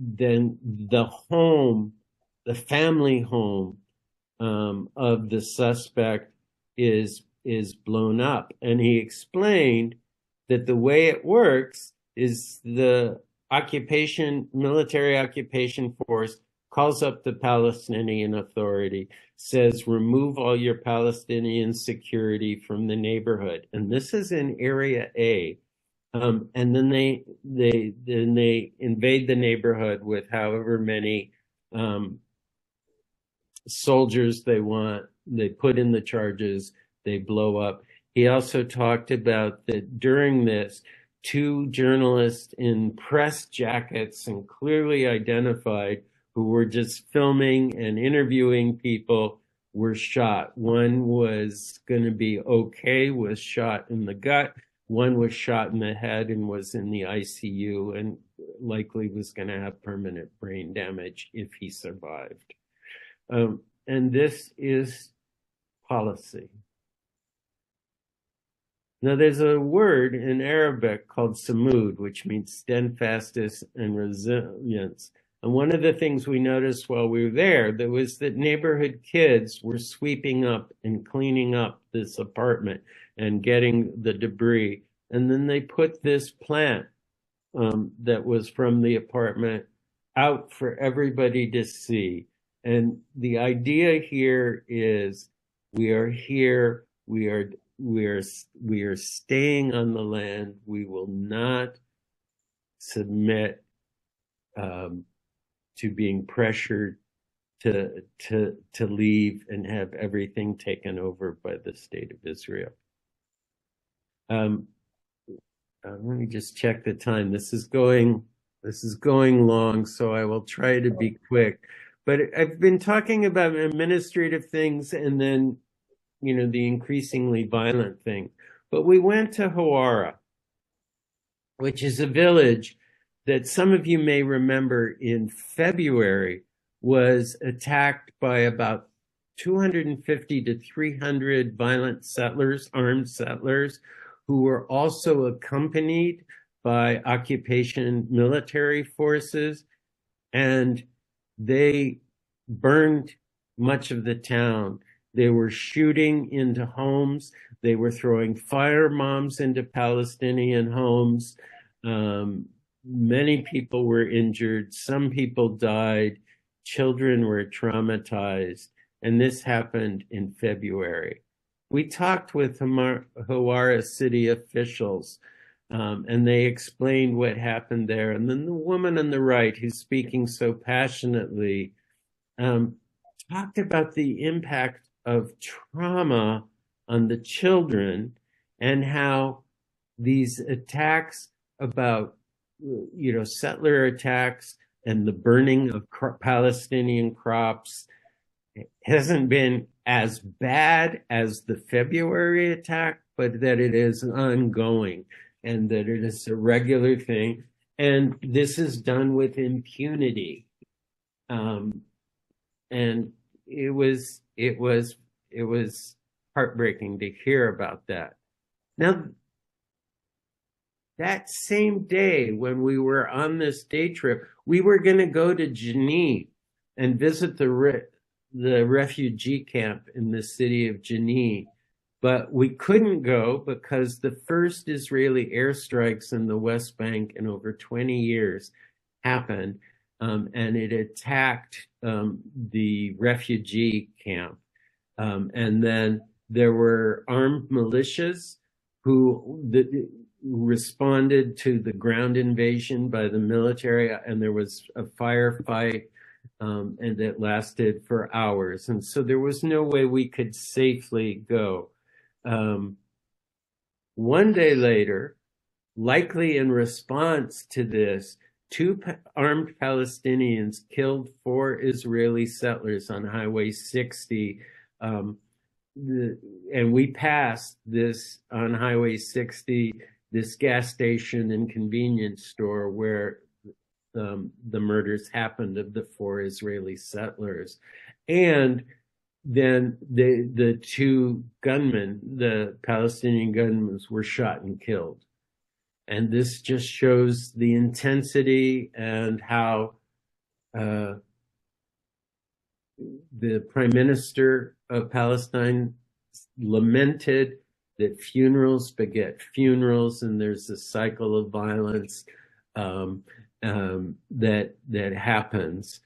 Speaker 1: then the family home of the suspect is blown up. And he explained that the way it works is the military occupation force calls up the Palestinian Authority, says, "Remove all your Palestinian security from the neighborhood." And this is in Area A. And then they invade the neighborhood with however many soldiers they want. They put in the charges, they blow up. He also talked about that during this, 2 journalists in press jackets and clearly identified, who were just filming and interviewing people, were shot. One was going to be okay, was shot in the gut. One was shot in the head and was in the ICU and likely was going to have permanent brain damage if he survived. And this is policy. Now, there's a word in Arabic called samud, which means steadfastness and resilience. And one of the things we noticed while we were there was that neighborhood kids were sweeping up and cleaning up this apartment and getting the debris. And then they put this plant that was from the apartment out for everybody to see. And the idea here is we are here, we are staying on the land. We will not submit to being pressured to leave and have everything taken over by the state of Israel. Let me just check the time. This is going long, so I will try to be quick. But I've been talking about administrative things and then, the increasingly violent thing. But we went to Hawara, which is a village that some of you may remember in February was attacked by about 250 to 300 violent settlers, armed settlers, who were also accompanied by occupation military forces. And they burned much of the town. They were shooting into homes. They were throwing fire bombs into Palestinian homes. Many people were injured. Some people died. Children were traumatized. And this happened in February. We talked with Hawara city officials, and they explained what happened there. And then the woman on the right, who's speaking so passionately, talked about the impact of trauma on the children and how these attacks about, settler attacks and the burning of Palestinian crops hasn't been as bad as the February attack, but that it is ongoing and that it is a regular thing. And this is done with impunity. And it was heartbreaking to hear about that. Now, that same day when we were on this day trip, we were going to go to Jenin and visit the refugee camp in the city of Jenin. But we couldn't go because the first Israeli airstrikes in the West Bank in over 20 years happened, and it attacked the refugee camp. And then there were armed militias who responded to the ground invasion by the military, and there was a firefight, and it lasted for hours. And so there was no way we could safely go. One day later, likely in response to this, two armed Palestinians killed 4 Israeli settlers on Highway 60. And we passed this on Highway 60, this gas station and convenience store where the murders happened of the 4 Israeli settlers. And then the 2 gunmen, the Palestinian gunmen, were shot and killed. And this just shows the intensity and how the Prime Minister of Palestine lamented that funerals beget funerals, and there's a cycle of violence that happens.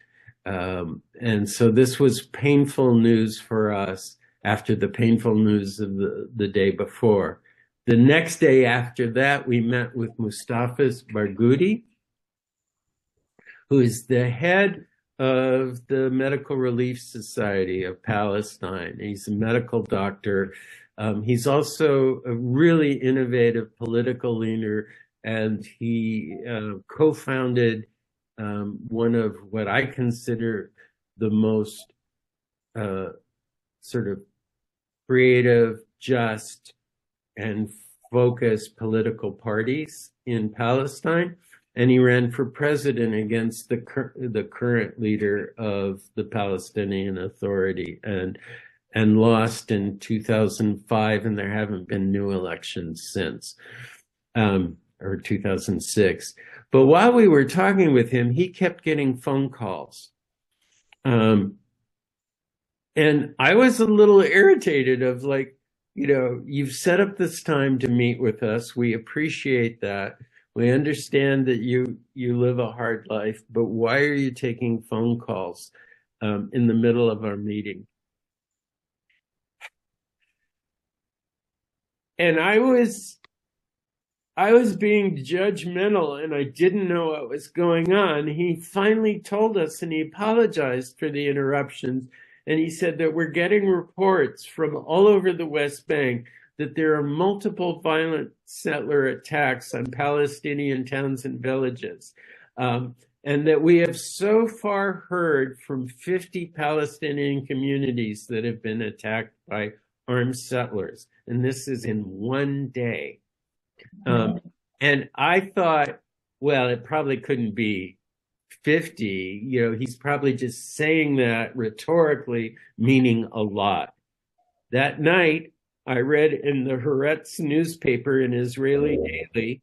Speaker 1: And so this was painful news for us after the painful news of the day before. The next day after that, we met with Mustafa Barghouti, who is the head of the Medical Relief Society of Palestine. He's a medical doctor. He's also a really innovative political leader, and he co-founded one of what I consider the most sort of creative, just, and focused political parties in Palestine, and he ran for president against the current leader of the Palestinian Authority, and lost in 2005, and there haven't been new elections since, or 2006. But while we were talking with him, he kept getting phone calls. And I was a little irritated of like, you've set up this time to meet with us. We appreciate that. We understand that you live a hard life, but why are you taking phone calls in the middle of our meeting? And I was being judgmental, and I didn't know what was going on. He finally told us, and he apologized for the interruptions. And he said that we're getting reports from all over the West Bank that there are multiple violent settler attacks on Palestinian towns and villages. And that we have so far heard from 50 Palestinian communities that have been attacked by armed settlers. And this is in one day. And I thought, well, it probably couldn't be 50. He's probably just saying that rhetorically, meaning a lot. That night, I read in the Haaretz newspaper, an Israeli daily,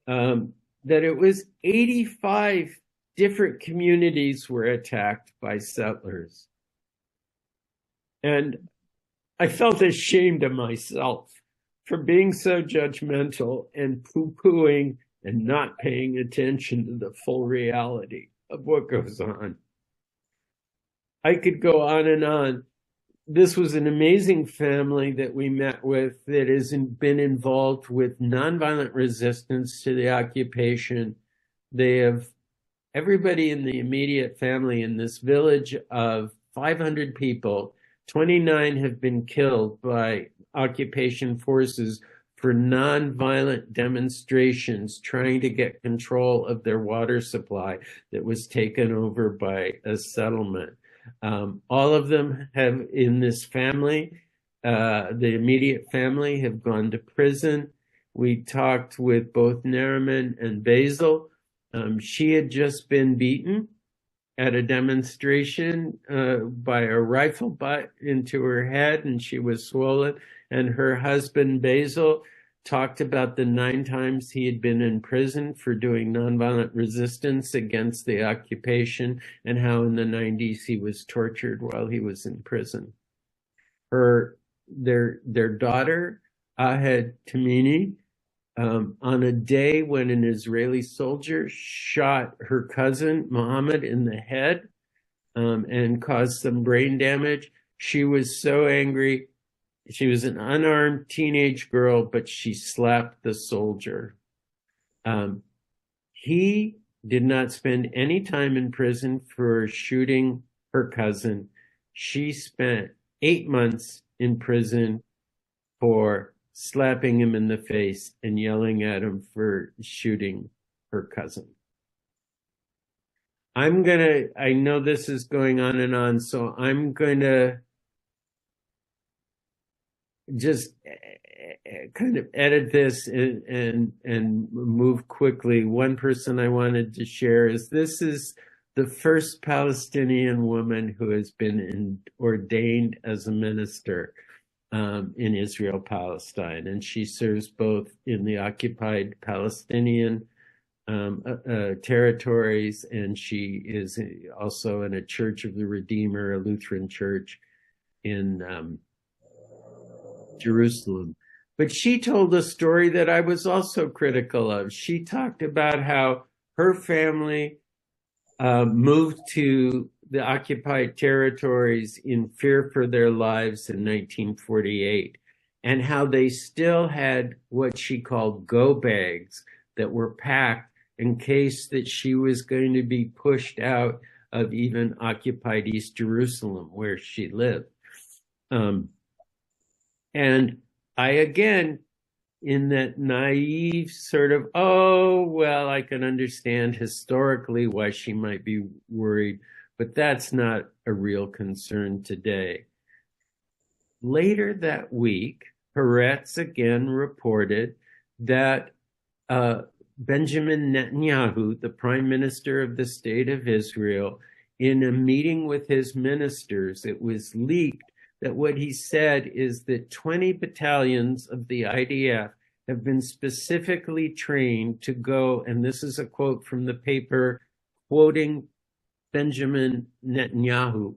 Speaker 1: that it was 85 different communities were attacked by settlers. And I felt ashamed of myself for being so judgmental and poo-pooing and not paying attention to the full reality of what goes on. I could go on and on. This was an amazing family that we met with that has been involved with nonviolent resistance to the occupation. They have everybody in the immediate family in this village of 500 people. 29 have been killed by occupation forces for nonviolent demonstrations trying to get control of their water supply that was taken over by a settlement. All of them have, in this family, the immediate family, have gone to prison. We talked with both Nariman and Basil. She had just been beaten at a demonstration by a rifle butt into her head, and she was swollen. And her husband, Basil, talked about the 9 times he had been in prison for doing nonviolent resistance against the occupation, and how in the 90s he was tortured while he was in prison. Their daughter, Ahed Tamimi, on a day when an Israeli soldier shot her cousin, Mohammed, in the head and caused some brain damage, she was so angry. She was an unarmed teenage girl, but she slapped the soldier. He did not spend any time in prison for shooting her cousin. She spent 8 months in prison for slapping him in the face and yelling at him for shooting her cousin. I know this is going on and on, so I'm going to just kind of edit this and move quickly. One person I wanted to share is this is the first Palestinian woman who has been ordained as a minister in Israel, Palestine. And she serves both in the occupied Palestinian territories, and she is also in a Church of the Redeemer, a Lutheran church in Jerusalem. But she told a story that I was also critical of. She talked about how her family moved to the occupied territories in fear for their lives in 1948, and how they still had what she called go bags that were packed in case that she was going to be pushed out of even occupied East Jerusalem, where she lived. And I, again, in that naive sort of, oh, well, I can understand historically why she might be worried, but that's not a real concern today. Later that week, Haaretz again reported that Benjamin Netanyahu, the prime minister of the state of Israel, in a meeting with his ministers, it was leaked that what he said is that 20 battalions of the IDF have been specifically trained to go, and this is a quote from the paper quoting Benjamin Netanyahu,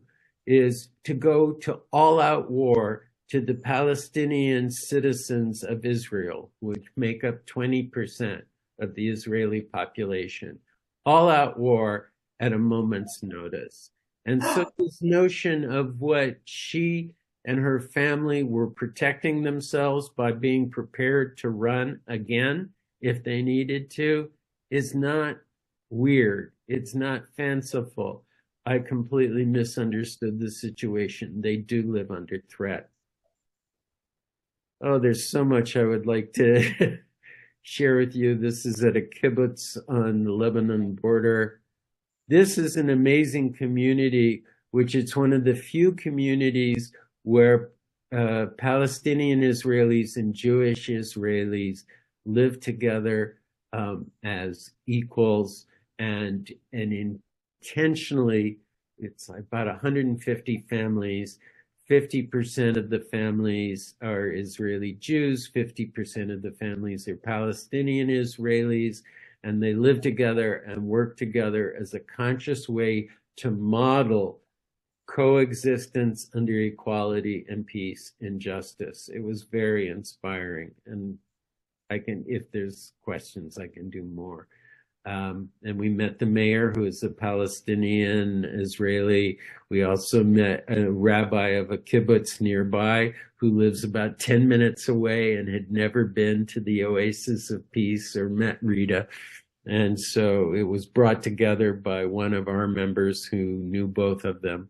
Speaker 1: is to go to all-out war to the Palestinian citizens of Israel, which make up 20% of the Israeli population. All-out war at a moment's notice. And so this notion of what she and her family were protecting themselves by being prepared to run again if they needed to is not weird. It's not fanciful. I completely misunderstood the situation. They do live under threat. Oh, there's so much I would like to share with you. This is at a kibbutz on the Lebanon border. This is an amazing community, which it's one of the few communities where Palestinian Israelis and Jewish Israelis live together as equals, and intentionally, it's about 150 families. 50% of the families are Israeli Jews, 50% of the families are Palestinian Israelis, and they live together and work together as a conscious way to model coexistence under equality and peace and justice. It was very inspiring, and I can, if there's questions, I can do more. And we met the mayor, who is a Palestinian Israeli. We also met a rabbi of a kibbutz nearby who lives about 10 minutes away and had never been to the Oasis of Peace or met Rita. And so it was brought together by one of our members who knew both of them.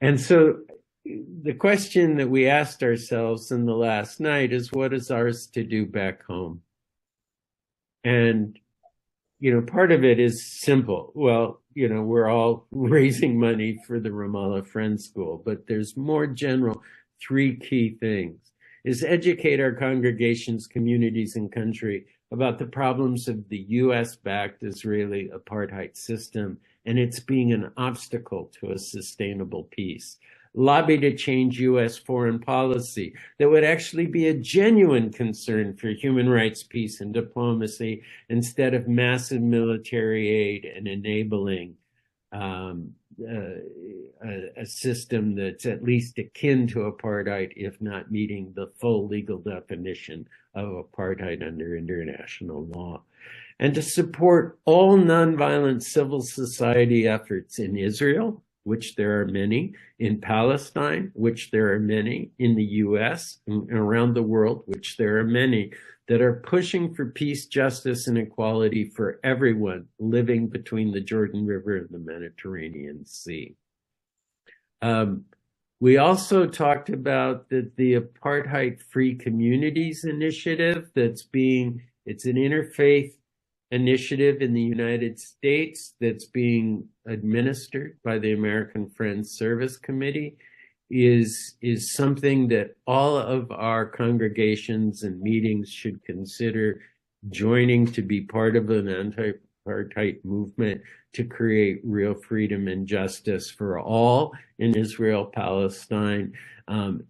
Speaker 1: And so the question that we asked ourselves in the last night is, what is ours to do back home? And part of it is simple. Well, we're all raising money for the Ramallah Friends School, but there's more general three key things: is educate our congregations, communities, and country about the problems of the US-backed Israeli apartheid system and its being an obstacle to a sustainable peace. Lobby to change US foreign policy that would actually be a genuine concern for human rights, peace, and diplomacy, instead of massive military aid and enabling a system that's at least akin to apartheid, if not meeting the full legal definition of apartheid under international law. And to support all nonviolent civil society efforts in Israel, which there are many, in Palestine, which there are many, in the US and around the world, which there are many, that are pushing for peace, justice, and equality for everyone living between the Jordan River and the Mediterranean Sea. We also talked about the Apartheid Free Communities Initiative it's an interfaith initiative in the United States that's being administered by the American Friends Service Committee, is something that all of our congregations and meetings should consider joining to be part of an anti-apartheid movement to create real freedom and justice for all in Israel, Palestine, and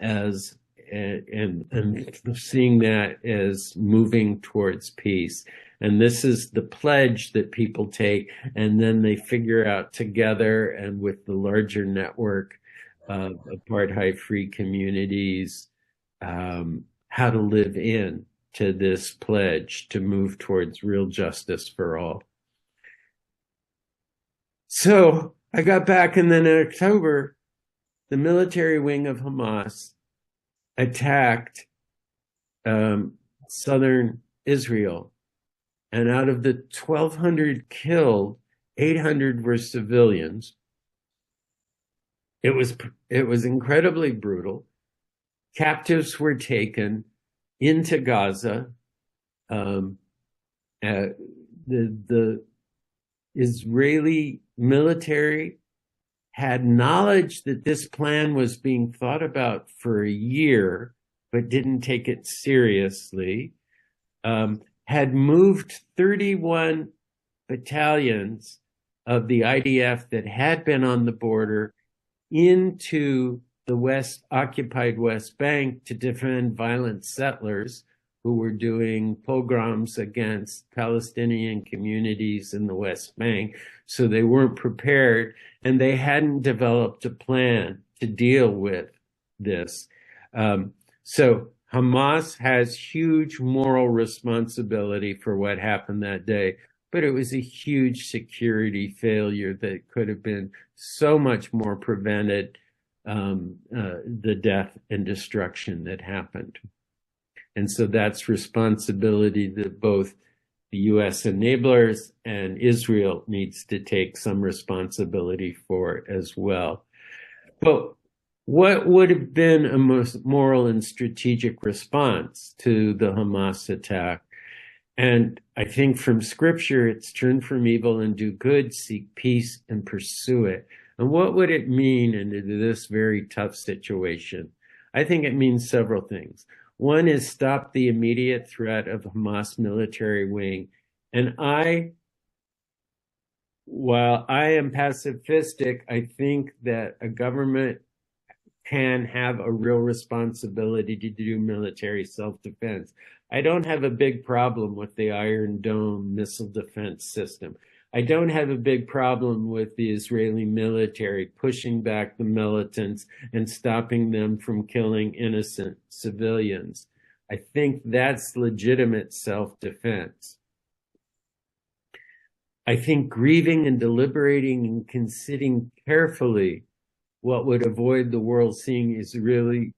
Speaker 1: seeing that as moving towards peace. And this is the pledge that people take, and then they figure out together and with the larger network of apartheid-free communities how to live in to this pledge to move towards real justice for all. So I got back, and then in October, the military wing of Hamas attacked southern Israel. And out of the 1,200 killed, 800 were civilians. It was incredibly brutal. Captives were taken into Gaza. The Israeli military had knowledge that this plan was being thought about for a year, but didn't take it seriously. had moved 31 battalions of the IDF that had been on the border into the occupied West Bank to defend violent settlers who were doing pogroms against Palestinian communities in the West Bank. So they weren't prepared, and they hadn't developed a plan to deal with this. So Hamas has huge moral responsibility for what happened that day, but it was a huge security failure that could have been so much more prevented the death and destruction that happened. And so that's responsibility that both the U.S. enablers and Israel needs to take some responsibility for as well. But what would have been a most moral and strategic response to the Hamas attack? And I think from scripture, it's turn from evil and do good, seek peace and pursue it. And what would it mean in this very tough situation? I think it means several things. One is stop the immediate threat of Hamas military wing. And while I am pacifistic, I think that a government can have a real responsibility to do military self-defense. I don't have a big problem with the Iron Dome missile defense system. I don't have a big problem with the Israeli military pushing back the militants and stopping them from killing innocent civilians. I think that's legitimate self-defense. I think grieving and deliberating and considering carefully what would avoid the world seeing Israel's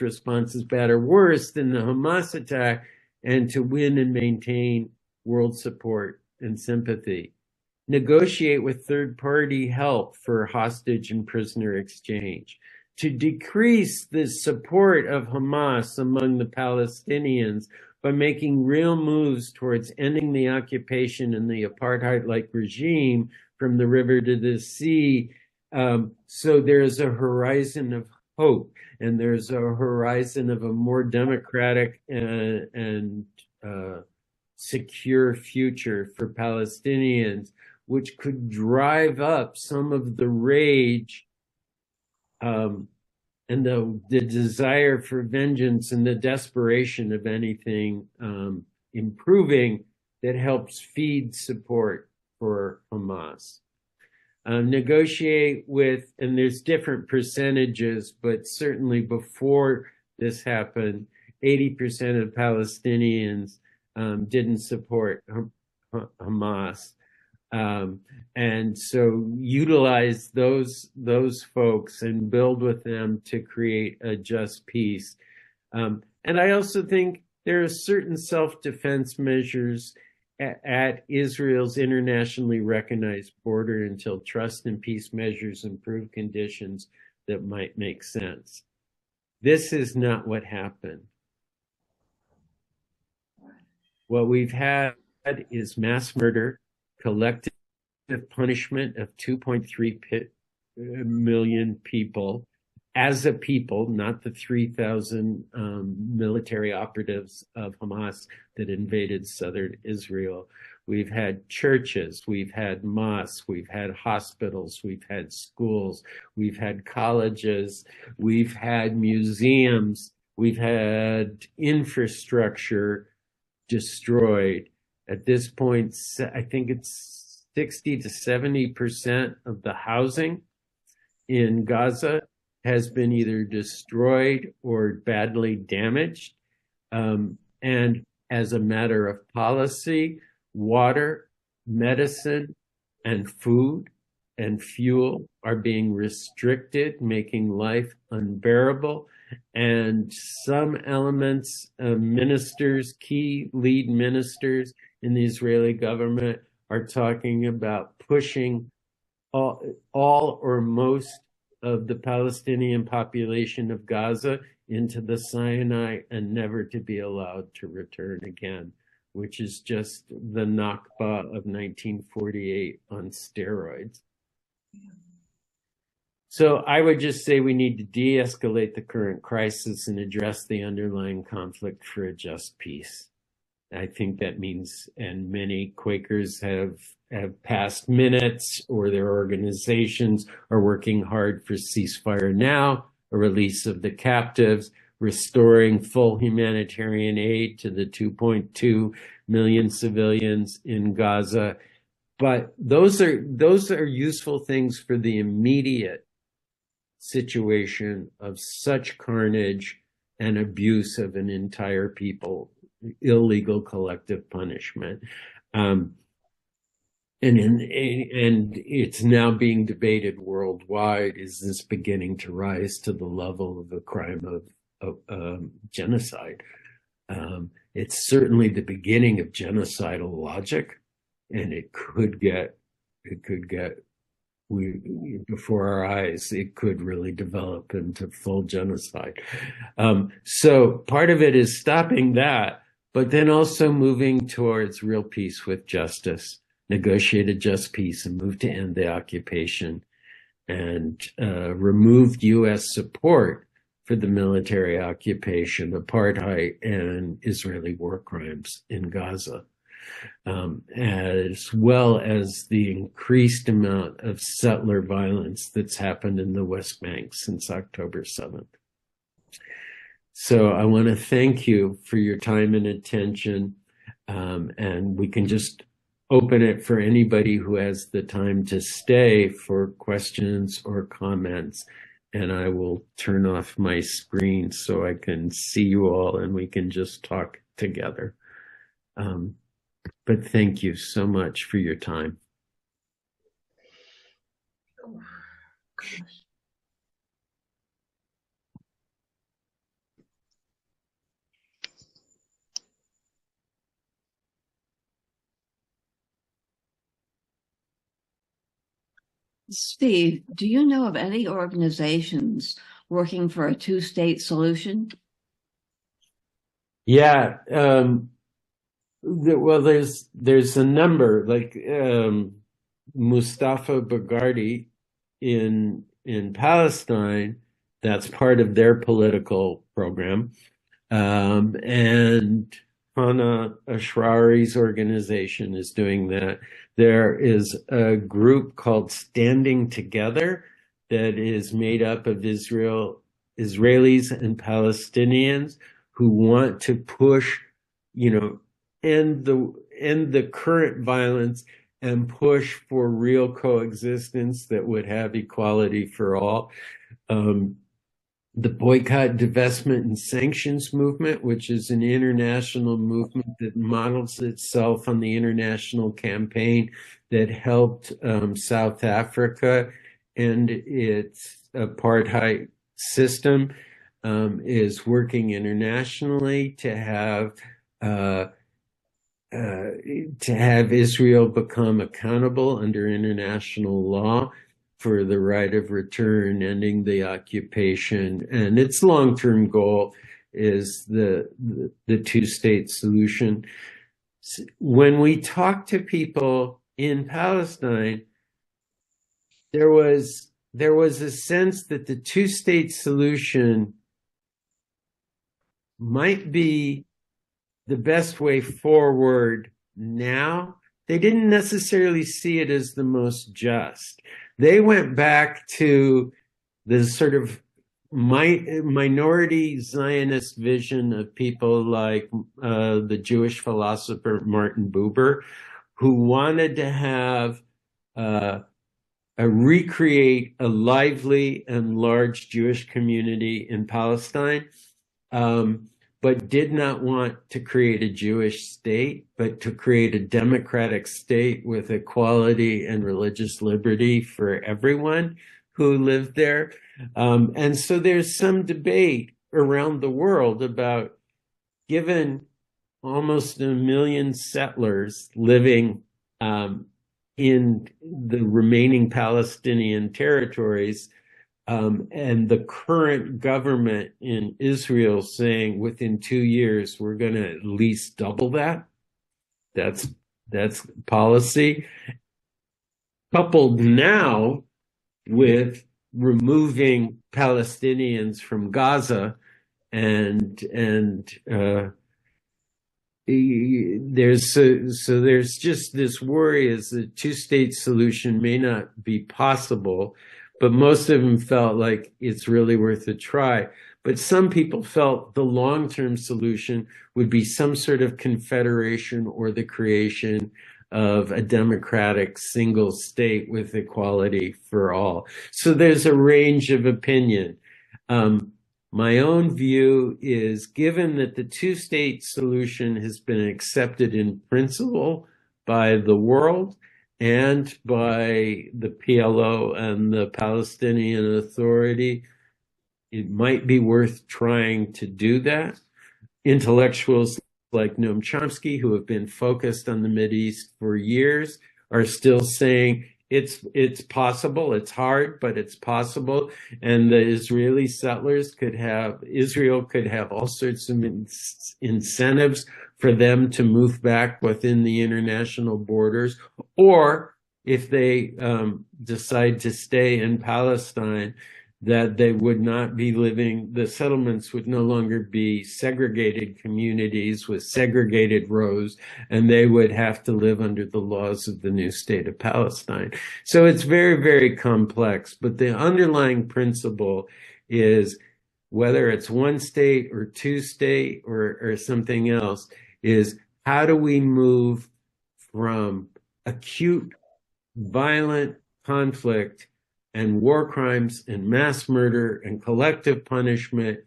Speaker 1: response as bad or worse than the Hamas attack, and to win and maintain world support and sympathy. Negotiate with third-party help for hostage and prisoner exchange. To decrease the support of Hamas among the Palestinians by making real moves towards ending the occupation and the apartheid-like regime from the river to the sea. So there's a horizon of hope, and there's a horizon of a more democratic and secure future for Palestinians, which could drive up some of the rage and the desire for vengeance and the desperation of anything improving that helps feed support for Hamas. Negotiate with, and there's different percentages, but certainly before this happened, 80% of Palestinians didn't support Hamas. And so utilize those folks and build with them to create a just peace. And I also think there are certain self-defense measures at Israel's internationally recognized border until trust and peace measures improve conditions that might make sense. This is not what happened. What we've had is mass murder, collective punishment of 2.3 million people as a people, not the 3,000 military operatives of Hamas that invaded southern Israel. We've had churches, we've had mosques, we've had hospitals, we've had schools, we've had colleges, we've had museums, we've had infrastructure destroyed. At this point, I think it's 60 to 70% of the housing in Gaza has been either destroyed or badly damaged. And as a matter of policy, water, medicine, and food and fuel are being restricted, making life unbearable. And some elements, ministers, key lead ministers in the Israeli government are talking about pushing all or most of the Palestinian population of Gaza into the Sinai and never to be allowed to return again, which is just the Nakba of 1948 on steroids. So I would just say we need to de-escalate the current crisis and address the underlying conflict for a just peace. I think that means, and many Quakers have passed minutes, or their organizations are working hard for ceasefire now, a release of the captives, restoring full humanitarian aid to the 2.2 million civilians in Gaza. But those are useful things for the immediate situation of such carnage and abuse of an entire people, illegal collective punishment. And it's now being debated worldwide. Is this beginning to rise to the level of a crime of genocide? It's certainly the beginning of genocidal logic, and it could get before our eyes, it could really develop into full genocide. So part of it is stopping that, but then also moving towards real peace with justice, negotiate a just peace and move to end the occupation, and removed U.S. support for the military occupation, apartheid, and Israeli war crimes in Gaza, as well as the increased amount of settler violence that's happened in the West Bank since October 7th. So I want to thank you for your time and attention, and we can just open it for anybody who has the time to stay for questions or comments. And I will turn off my screen so I can see you all and we can just talk together. But thank you so much for your time.
Speaker 2: Steve, do you know of any organizations working for a two-state solution?
Speaker 1: Yeah, well, there's a number, like Mustafa Baghardi in Palestine. That's part of their political program, and Hannah Ashrari's organization is doing that. There is a group called Standing Together that is made up of Israelis and Palestinians who want to push, end the current violence and push for real coexistence that would have equality for all. The Boycott, Divestment, and Sanctions movement, which is an international movement that models itself on the international campaign that helped South Africa end its apartheid system, is working internationally to have Israel become accountable under international law for the right of return, ending the occupation. And its long-term goal is the two-state solution. When we talk to people in Palestine, there was a sense that the two-state solution might be the best way forward now. They didn't necessarily see it as the most just. They went back to the sort of minority Zionist vision of people like the Jewish philosopher Martin Buber, who wanted to have recreate a lively and large Jewish community in Palestine, but did not want to create a Jewish state, but to create a democratic state with equality and religious liberty for everyone who lived there. And so there's some debate around the world about, given almost 1 million settlers living in the remaining Palestinian territories, and the current government in Israel saying within 2 years, we're going to at least double that. That's policy. Coupled now with removing Palestinians from Gaza, and there's just this worry as the two-state solution may not be possible, but most of them felt like it's really worth a try. But some people felt the long-term solution would be some sort of confederation or the creation of a democratic single state with equality for all. So there's a range of opinion. My own view is, given that the two-state solution has been accepted in principle by the world and by the PLO and the Palestinian Authority, it might be worth trying to do that. Intellectuals like Noam Chomsky, who have been focused on the Mideast for years, are still saying it's possible. It's hard, but it's possible. And the Israeli settlers Israel could have all sorts of incentives for them to move back within the international borders. Or if they decide to stay in Palestine, that they would not be the settlements would no longer be segregated communities with segregated rows, and they would have to live under the laws of the new state of Palestine. So it's very, very complex, but the underlying principle is, whether it's one state or two state or something else, is how do we move from acute violent conflict and war crimes and mass murder and collective punishment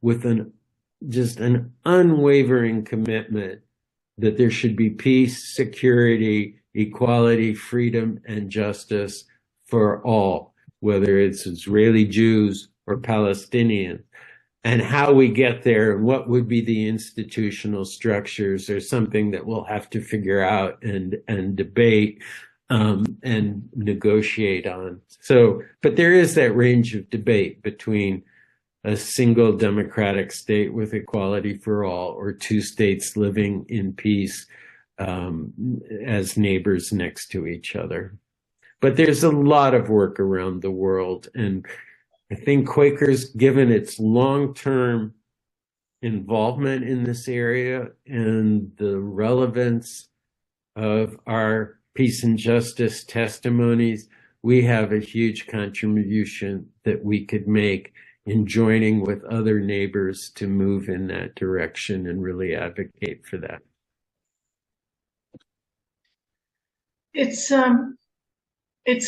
Speaker 1: with just an unwavering commitment that there should be peace, security, equality, freedom, and justice for all, whether it's Israeli Jews or Palestinians. And how we get there and what would be the institutional structures are something that we'll have to figure out and debate and negotiate on. So, but there is that range of debate between a single democratic state with equality for all, or two states living in peace as neighbors next to each other. But there's a lot of work around the world, and I think Quakers, given its long-term involvement in this area and the relevance of our peace and justice testimonies, we have a huge contribution that we could make in joining with other neighbors to move in that direction and really advocate for that.
Speaker 3: It's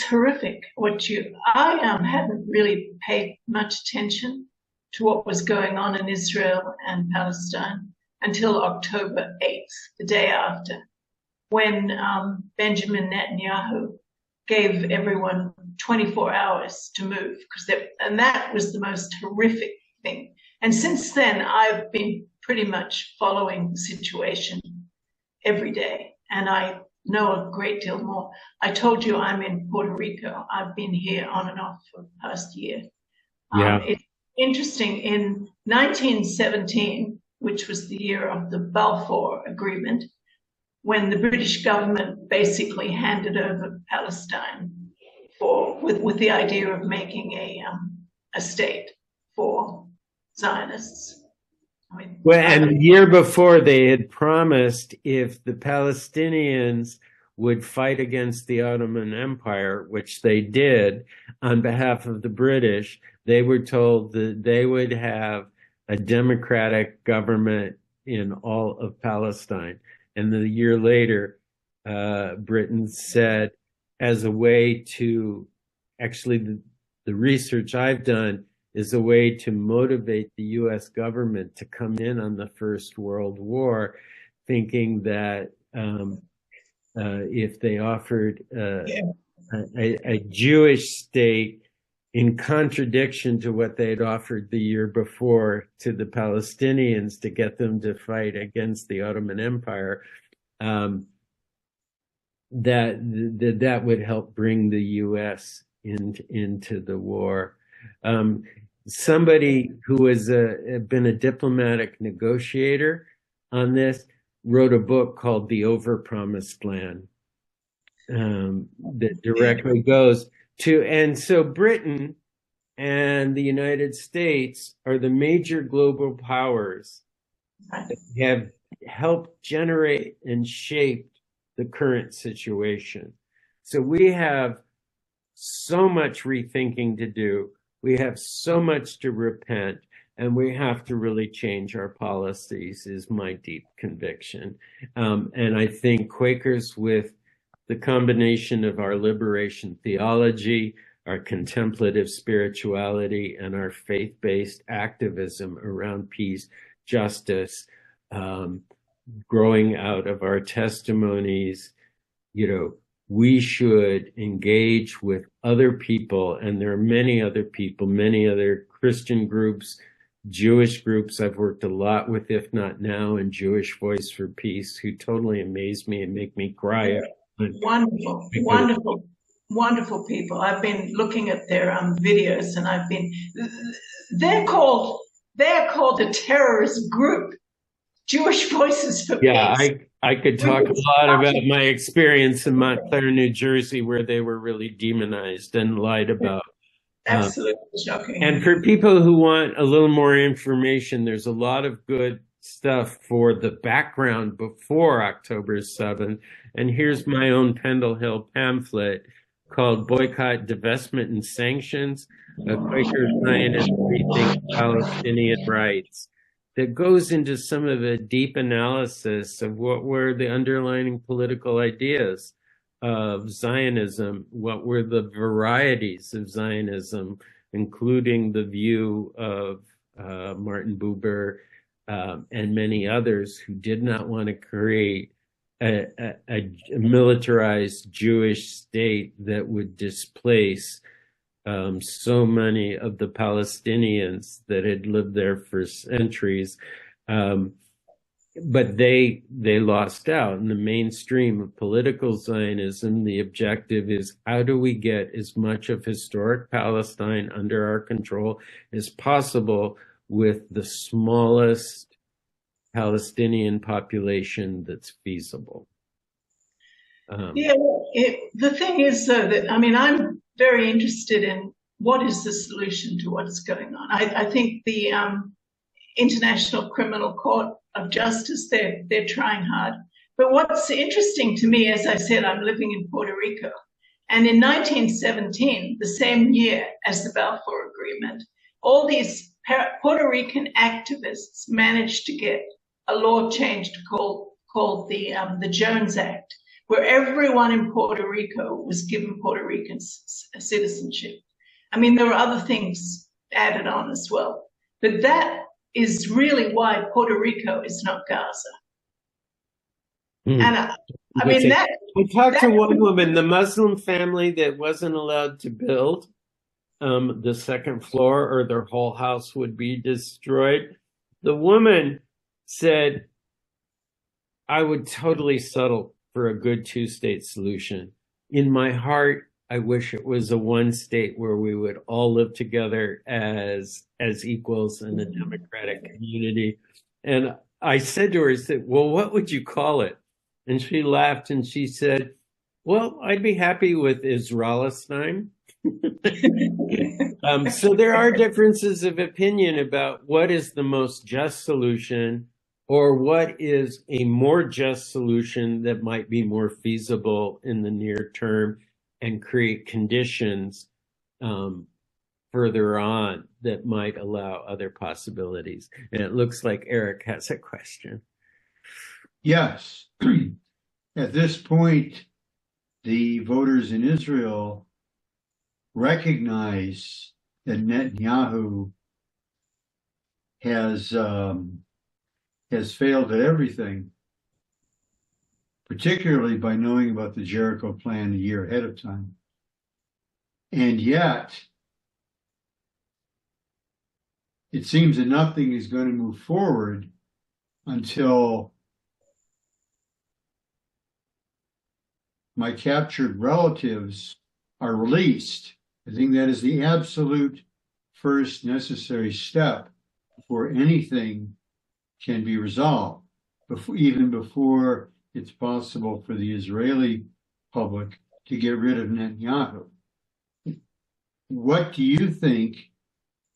Speaker 3: horrific I hadn't really paid much attention to what was going on in Israel and Palestine until October 8th, the day after, when Benjamin Netanyahu gave everyone 24 hours to move, and that was the most horrific thing. And since then, I've been pretty much following the situation every day, and I know a great deal more. I told you I'm in Puerto Rico. I've been here on and off for the past year.
Speaker 1: Yeah.
Speaker 3: It's interesting. In 1917, which was the year of the Balfour Agreement, when the British government basically handed over Palestine with the idea of making a state for Zionists.
Speaker 1: And the year before, they had promised, if the Palestinians would fight against the Ottoman Empire, which they did on behalf of the British, they were told that they would have a democratic government in all of Palestine. And the year later, Britain said, as a way to, actually the research I've done is a way to motivate the US government to come in on the First World War, thinking that if they offered a Jewish state in contradiction to what they had offered the year before to the Palestinians to get them to fight against the Ottoman Empire, that would help bring the US into the war. Somebody who has been a diplomatic negotiator on this wrote a book called The Overpromised Land that directly goes, And so Britain and the United States are the major global powers that have helped generate and shape the current situation. So we have so much rethinking to do. We have so much to repent, and we have to really change our policies, is my deep conviction. And I think Quakers, with the combination of our liberation theology, our contemplative spirituality, and our faith-based activism around peace, justice, growing out of our testimonies, we should engage with other people, and there are many other people, many other Christian groups, Jewish groups I've worked a lot with, if not now, and Jewish Voice for Peace, who totally amaze me and make me cry.
Speaker 3: Wonderful, wonderful people. I've been looking at their videos, and they're called a terrorist group, Jewish Voices for Peace.
Speaker 1: Yeah, I could talk a lot about my experience in Montclair, New Jersey, where they were really demonized and lied about.
Speaker 3: Absolutely shocking.
Speaker 1: And for people who want a little more information, there's a lot of good stuff for the background before October 7th. And here's my own Pendle Hill pamphlet called Boycott, Divestment, and Sanctions, a Quaker Zionist Rethinks Palestinian Rights, that goes into some of the deep analysis of what were the underlying political ideas of Zionism, what were the varieties of Zionism, including the view of Martin Buber and many others who did not want to create a militarized Jewish state that would displace so many of the Palestinians that had lived there for centuries. But they lost out in the mainstream of political Zionism. The objective is, how do we get as much of historic Palestine under our control as possible with the smallest Palestinian population that's feasible?
Speaker 3: The thing is, though, that I'm very interested in what is the solution to what's going on. I think the International Criminal Court of Justice, they're trying hard. But what's interesting to me, as I said, I'm living in Puerto Rico. And in 1917, the same year as the Balfour Agreement, all these Puerto Rican activists managed to get a law changed called the Jones Act, where everyone in Puerto Rico was given Puerto Rican citizenship. There were other things added on as well. But that is really why Puerto Rico is not Gaza. And
Speaker 1: we talked to one woman, the Muslim family that wasn't allowed to build the second floor, or their whole house would be destroyed. The woman said, I would totally settle for a good two-state solution. In my heart, I wish it was a one state where we would all live together as equals in a democratic community. And I said to her, well, what would you call it? And she laughed and she said, well, I'd be happy with Israelistine. So there are differences of opinion about what is the most just solution, or what is a more just solution that might be more feasible in the near term and create conditions further on that might allow other possibilities. And it looks like Eric has a question.
Speaker 4: Yes. At this point, the voters in Israel recognize that Netanyahu has failed at everything, particularly by knowing about the Jericho plan a year ahead of time. And yet, it seems that nothing is going to move forward until my captured relatives are released. I think that is the absolute first necessary step before anything can be resolved, even before it's possible for the Israeli public to get rid of Netanyahu. what do you think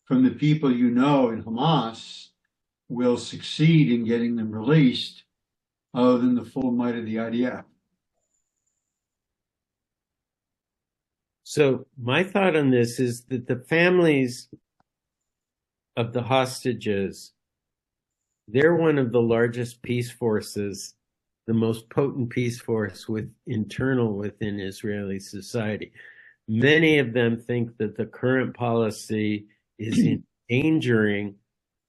Speaker 4: from the people you know in Hamas will succeed in getting them released other than the full might of the IDF?
Speaker 1: So my thought on this is that the families of the hostages, they're one of the largest peace forces, the most potent peace force within Israeli society. Many of them think that the current policy is endangering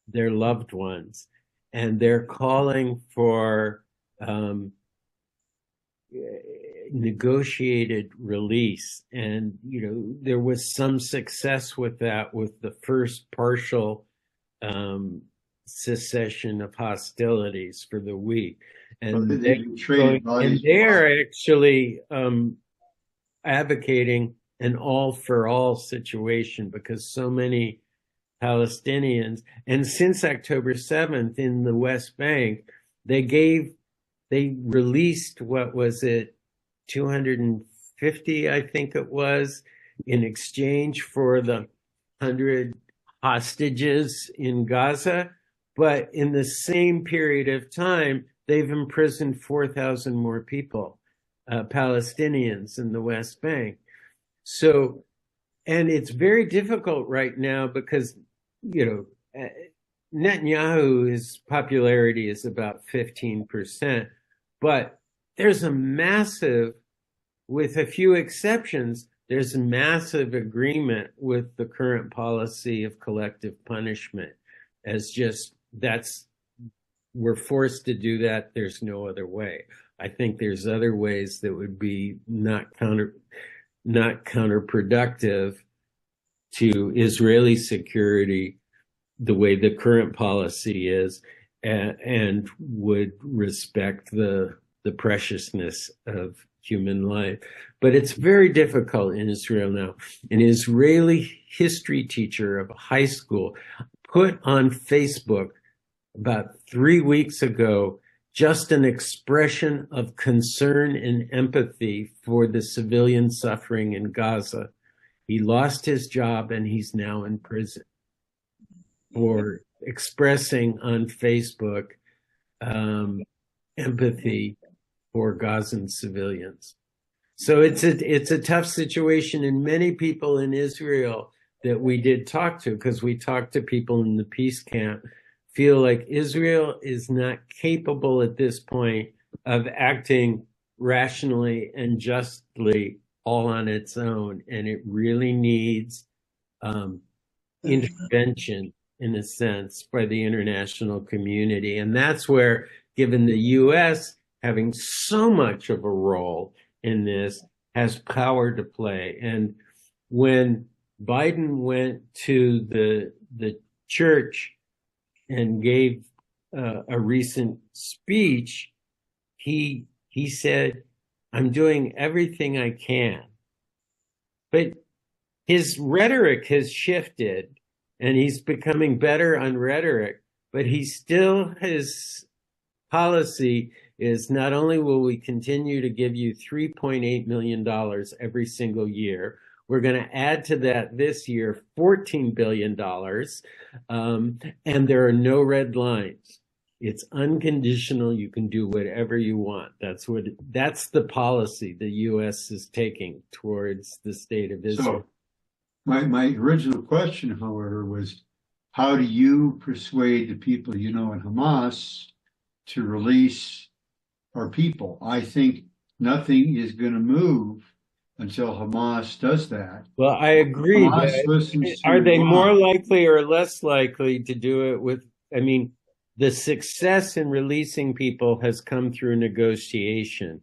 Speaker 1: their loved ones, and they're calling for negotiated release. And, there was some success with that with the first partial cessation of hostilities for the week. And they're actually advocating an all-for-all situation because so many Palestinians, and since October 7th in the West Bank, they released, what was it, 250, I think it was, in exchange for the 100 hostages in Gaza. But in the same period of time, they've imprisoned 4,000 more people, Palestinians in the West Bank. So, and it's very difficult right now because, Netanyahu's popularity is about 15%, but there's a massive, with a few exceptions, there's a massive agreement with the current policy of collective punishment as just, we're forced to do that. There's no other way. I think there's other ways that would be not counterproductive to Israeli security the way the current policy is, and would respect the preciousness of human life. But it's very difficult in Israel now. An Israeli history teacher of high school put on Facebook about 3 weeks ago just an expression of concern and empathy for the civilian suffering in Gaza. He lost his job and he's now in prison for expressing on Facebook empathy for Gazan civilians. So it's a tough situation, and many people in Israel that we did talk to, because we talked to people in the peace camp, feel like Israel is not capable at this point of acting rationally and justly all on its own, and it really needs intervention, in a sense, by the international community. And that's where, given the US having so much of a role in this, has power to play. And when Biden went to the church and gave a recent speech, he said, "I'm doing everything I can." But his rhetoric has shifted, and he's becoming better on rhetoric, but his policy is not only will we continue to give you $3.8 million every single year, we're going to add to that this year $14 billion, and there are no red lines. It's unconditional. You can do whatever you want. That's the policy the U.S. is taking towards the state of Israel.
Speaker 4: So my original question, however, was, how do you persuade the people you know in Hamas to release our people? I think nothing is going to move until Hamas does that.
Speaker 1: Well, I agree. Are they more likely or less likely to do it with, the success in releasing people has come through negotiation.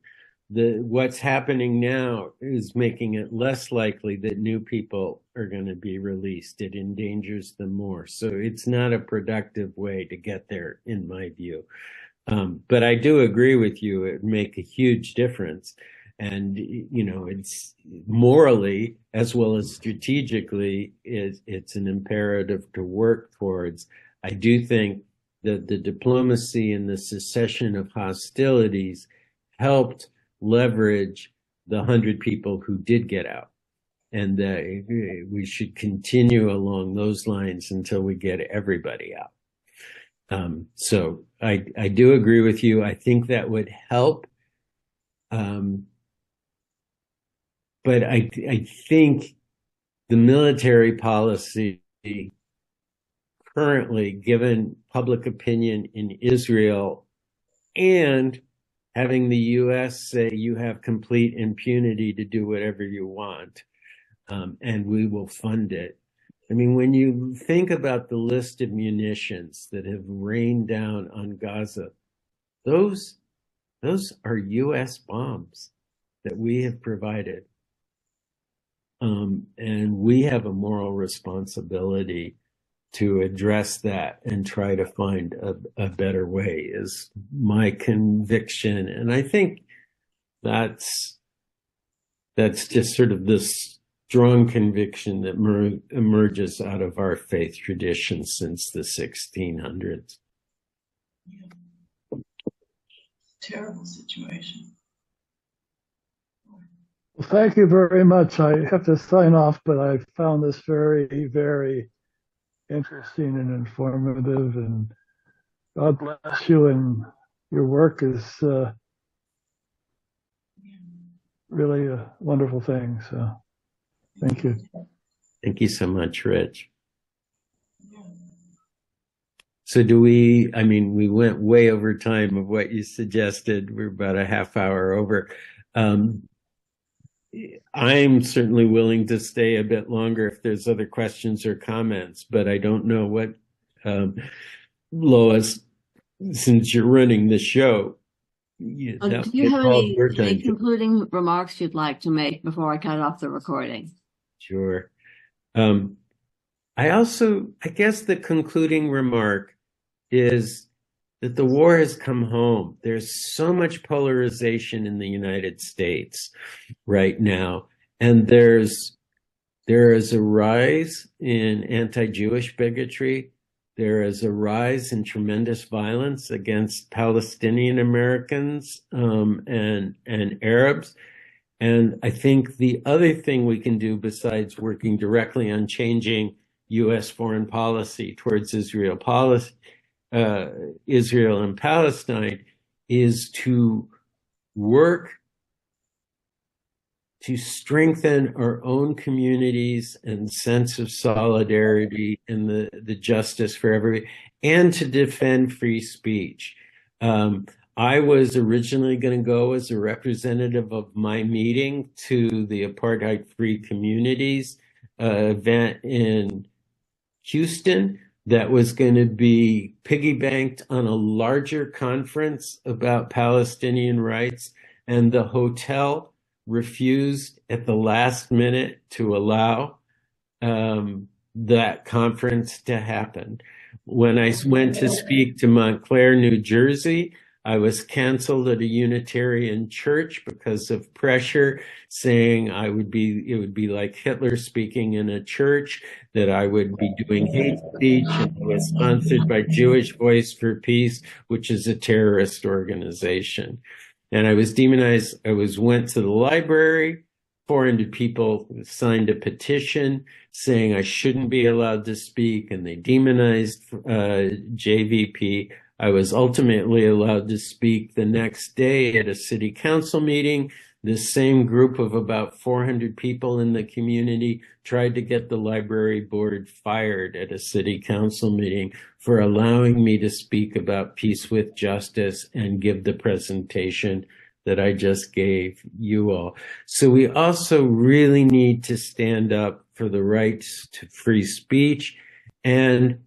Speaker 1: What's happening now is making it less likely that new people are going to be released. It endangers them more. So it's not a productive way to get there, in my view. But I do agree with you. It would make a huge difference. And, it's morally as well as strategically, it's an imperative to work towards. I do think that the diplomacy and the cessation of hostilities helped leverage the 100 people who did get out. and we should continue along those lines until we get everybody out. So I do agree with you. I think that would help. But I think the military policy currently, given public opinion in Israel and having the US say you have complete impunity to do whatever you want, and we will fund it. I mean, when you think about the list of munitions that have rained down on Gaza, those are US bombs that we have provided. And we have a moral responsibility to address that and try to find a better way, is my conviction. And I think that's just sort of this strong conviction that emerges out of our faith tradition since the 1600s.
Speaker 3: Yeah. Terrible situation.
Speaker 5: Well, thank you very much. I have to sign off, but I found this very, very interesting and informative, and God bless you, and your work is really a wonderful thing. So thank you.
Speaker 1: Thank you so much, Rich. So we went way over time of what you suggested. We're about a half hour over. I'm certainly willing to stay a bit longer if there's other questions or comments, but I don't know what, Lois, since you're running the show.
Speaker 2: Do you have any concluding remarks you'd like to make before I cut off the recording?
Speaker 1: Sure. I guess the concluding remark is that the war has come home. There's so much polarization in the United States right now. And there is a rise in anti-Jewish bigotry. There is a rise in tremendous violence against Palestinian Americans and Arabs. And I think the other thing we can do besides working directly on changing U.S. foreign policy towards Israel and Palestine is to work to strengthen our own communities and sense of solidarity and the justice for everybody, and to defend free speech. I was originally going to go as a representative of my meeting to the Apartheid Free Communities event in Houston that was going to be piggybanked on a larger conference about Palestinian rights, and the hotel refused at the last minute to allow that conference to happen. When I went to speak to Montclair, New Jersey, I was canceled at a Unitarian church because of pressure, saying it would be like Hitler speaking in a church, that I would be doing hate speech, and it was sponsored by Jewish Voice for Peace, which is a terrorist organization. And I was demonized. Went to the library. 400 people signed a petition saying I shouldn't be allowed to speak, and they demonized JVP. I was ultimately allowed to speak the next day at a city council meeting. This same group of about 400 people in the community tried to get the library board fired at a city council meeting for allowing me to speak about peace with justice and give the presentation that I just gave you all. So we also really need to stand up for the rights to free speech and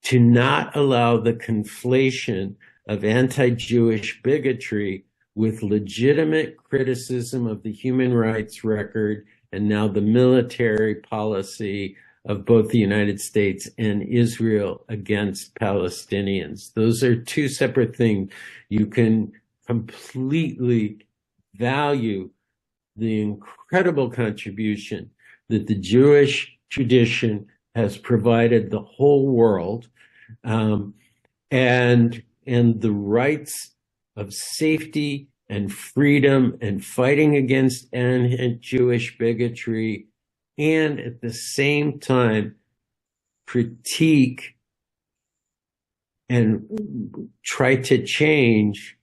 Speaker 1: to not allow the conflation of anti-Jewish bigotry with legitimate criticism of the human rights record and now the military policy of both the United States and Israel against Palestinians. Those are two separate things. You can completely value the incredible contribution that the Jewish tradition has provided the whole world, and the rights of safety and freedom and fighting against anti-Jewish bigotry and at the same time critique and try to change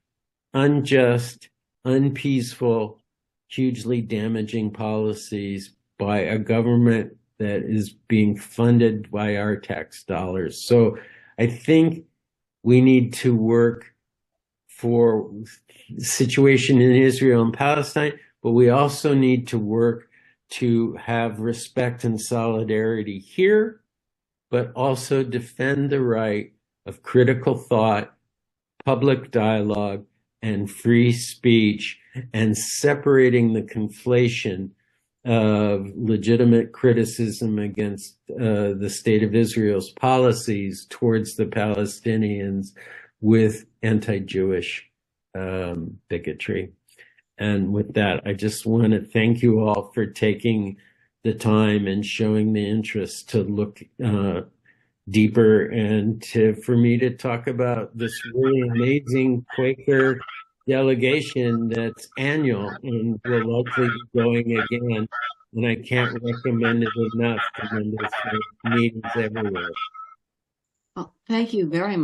Speaker 1: unjust, unpeaceful, hugely damaging policies by a government that is being funded by our tax dollars. So I think we need to work for the situation in Israel and Palestine, but we also need to work to have respect and solidarity here, but also defend the right of critical thought, public dialogue, and free speech, and separating the conflation of legitimate criticism against the state of Israel's policies towards the Palestinians with anti-Jewish bigotry. And with that, I just want to thank you all for taking the time and showing the interest to look deeper and for me to talk about this really amazing Quaker delegation that's annual and will likely be going again. And I can't recommend it enough. Tremendous meetings everywhere.
Speaker 2: Well, thank you very much.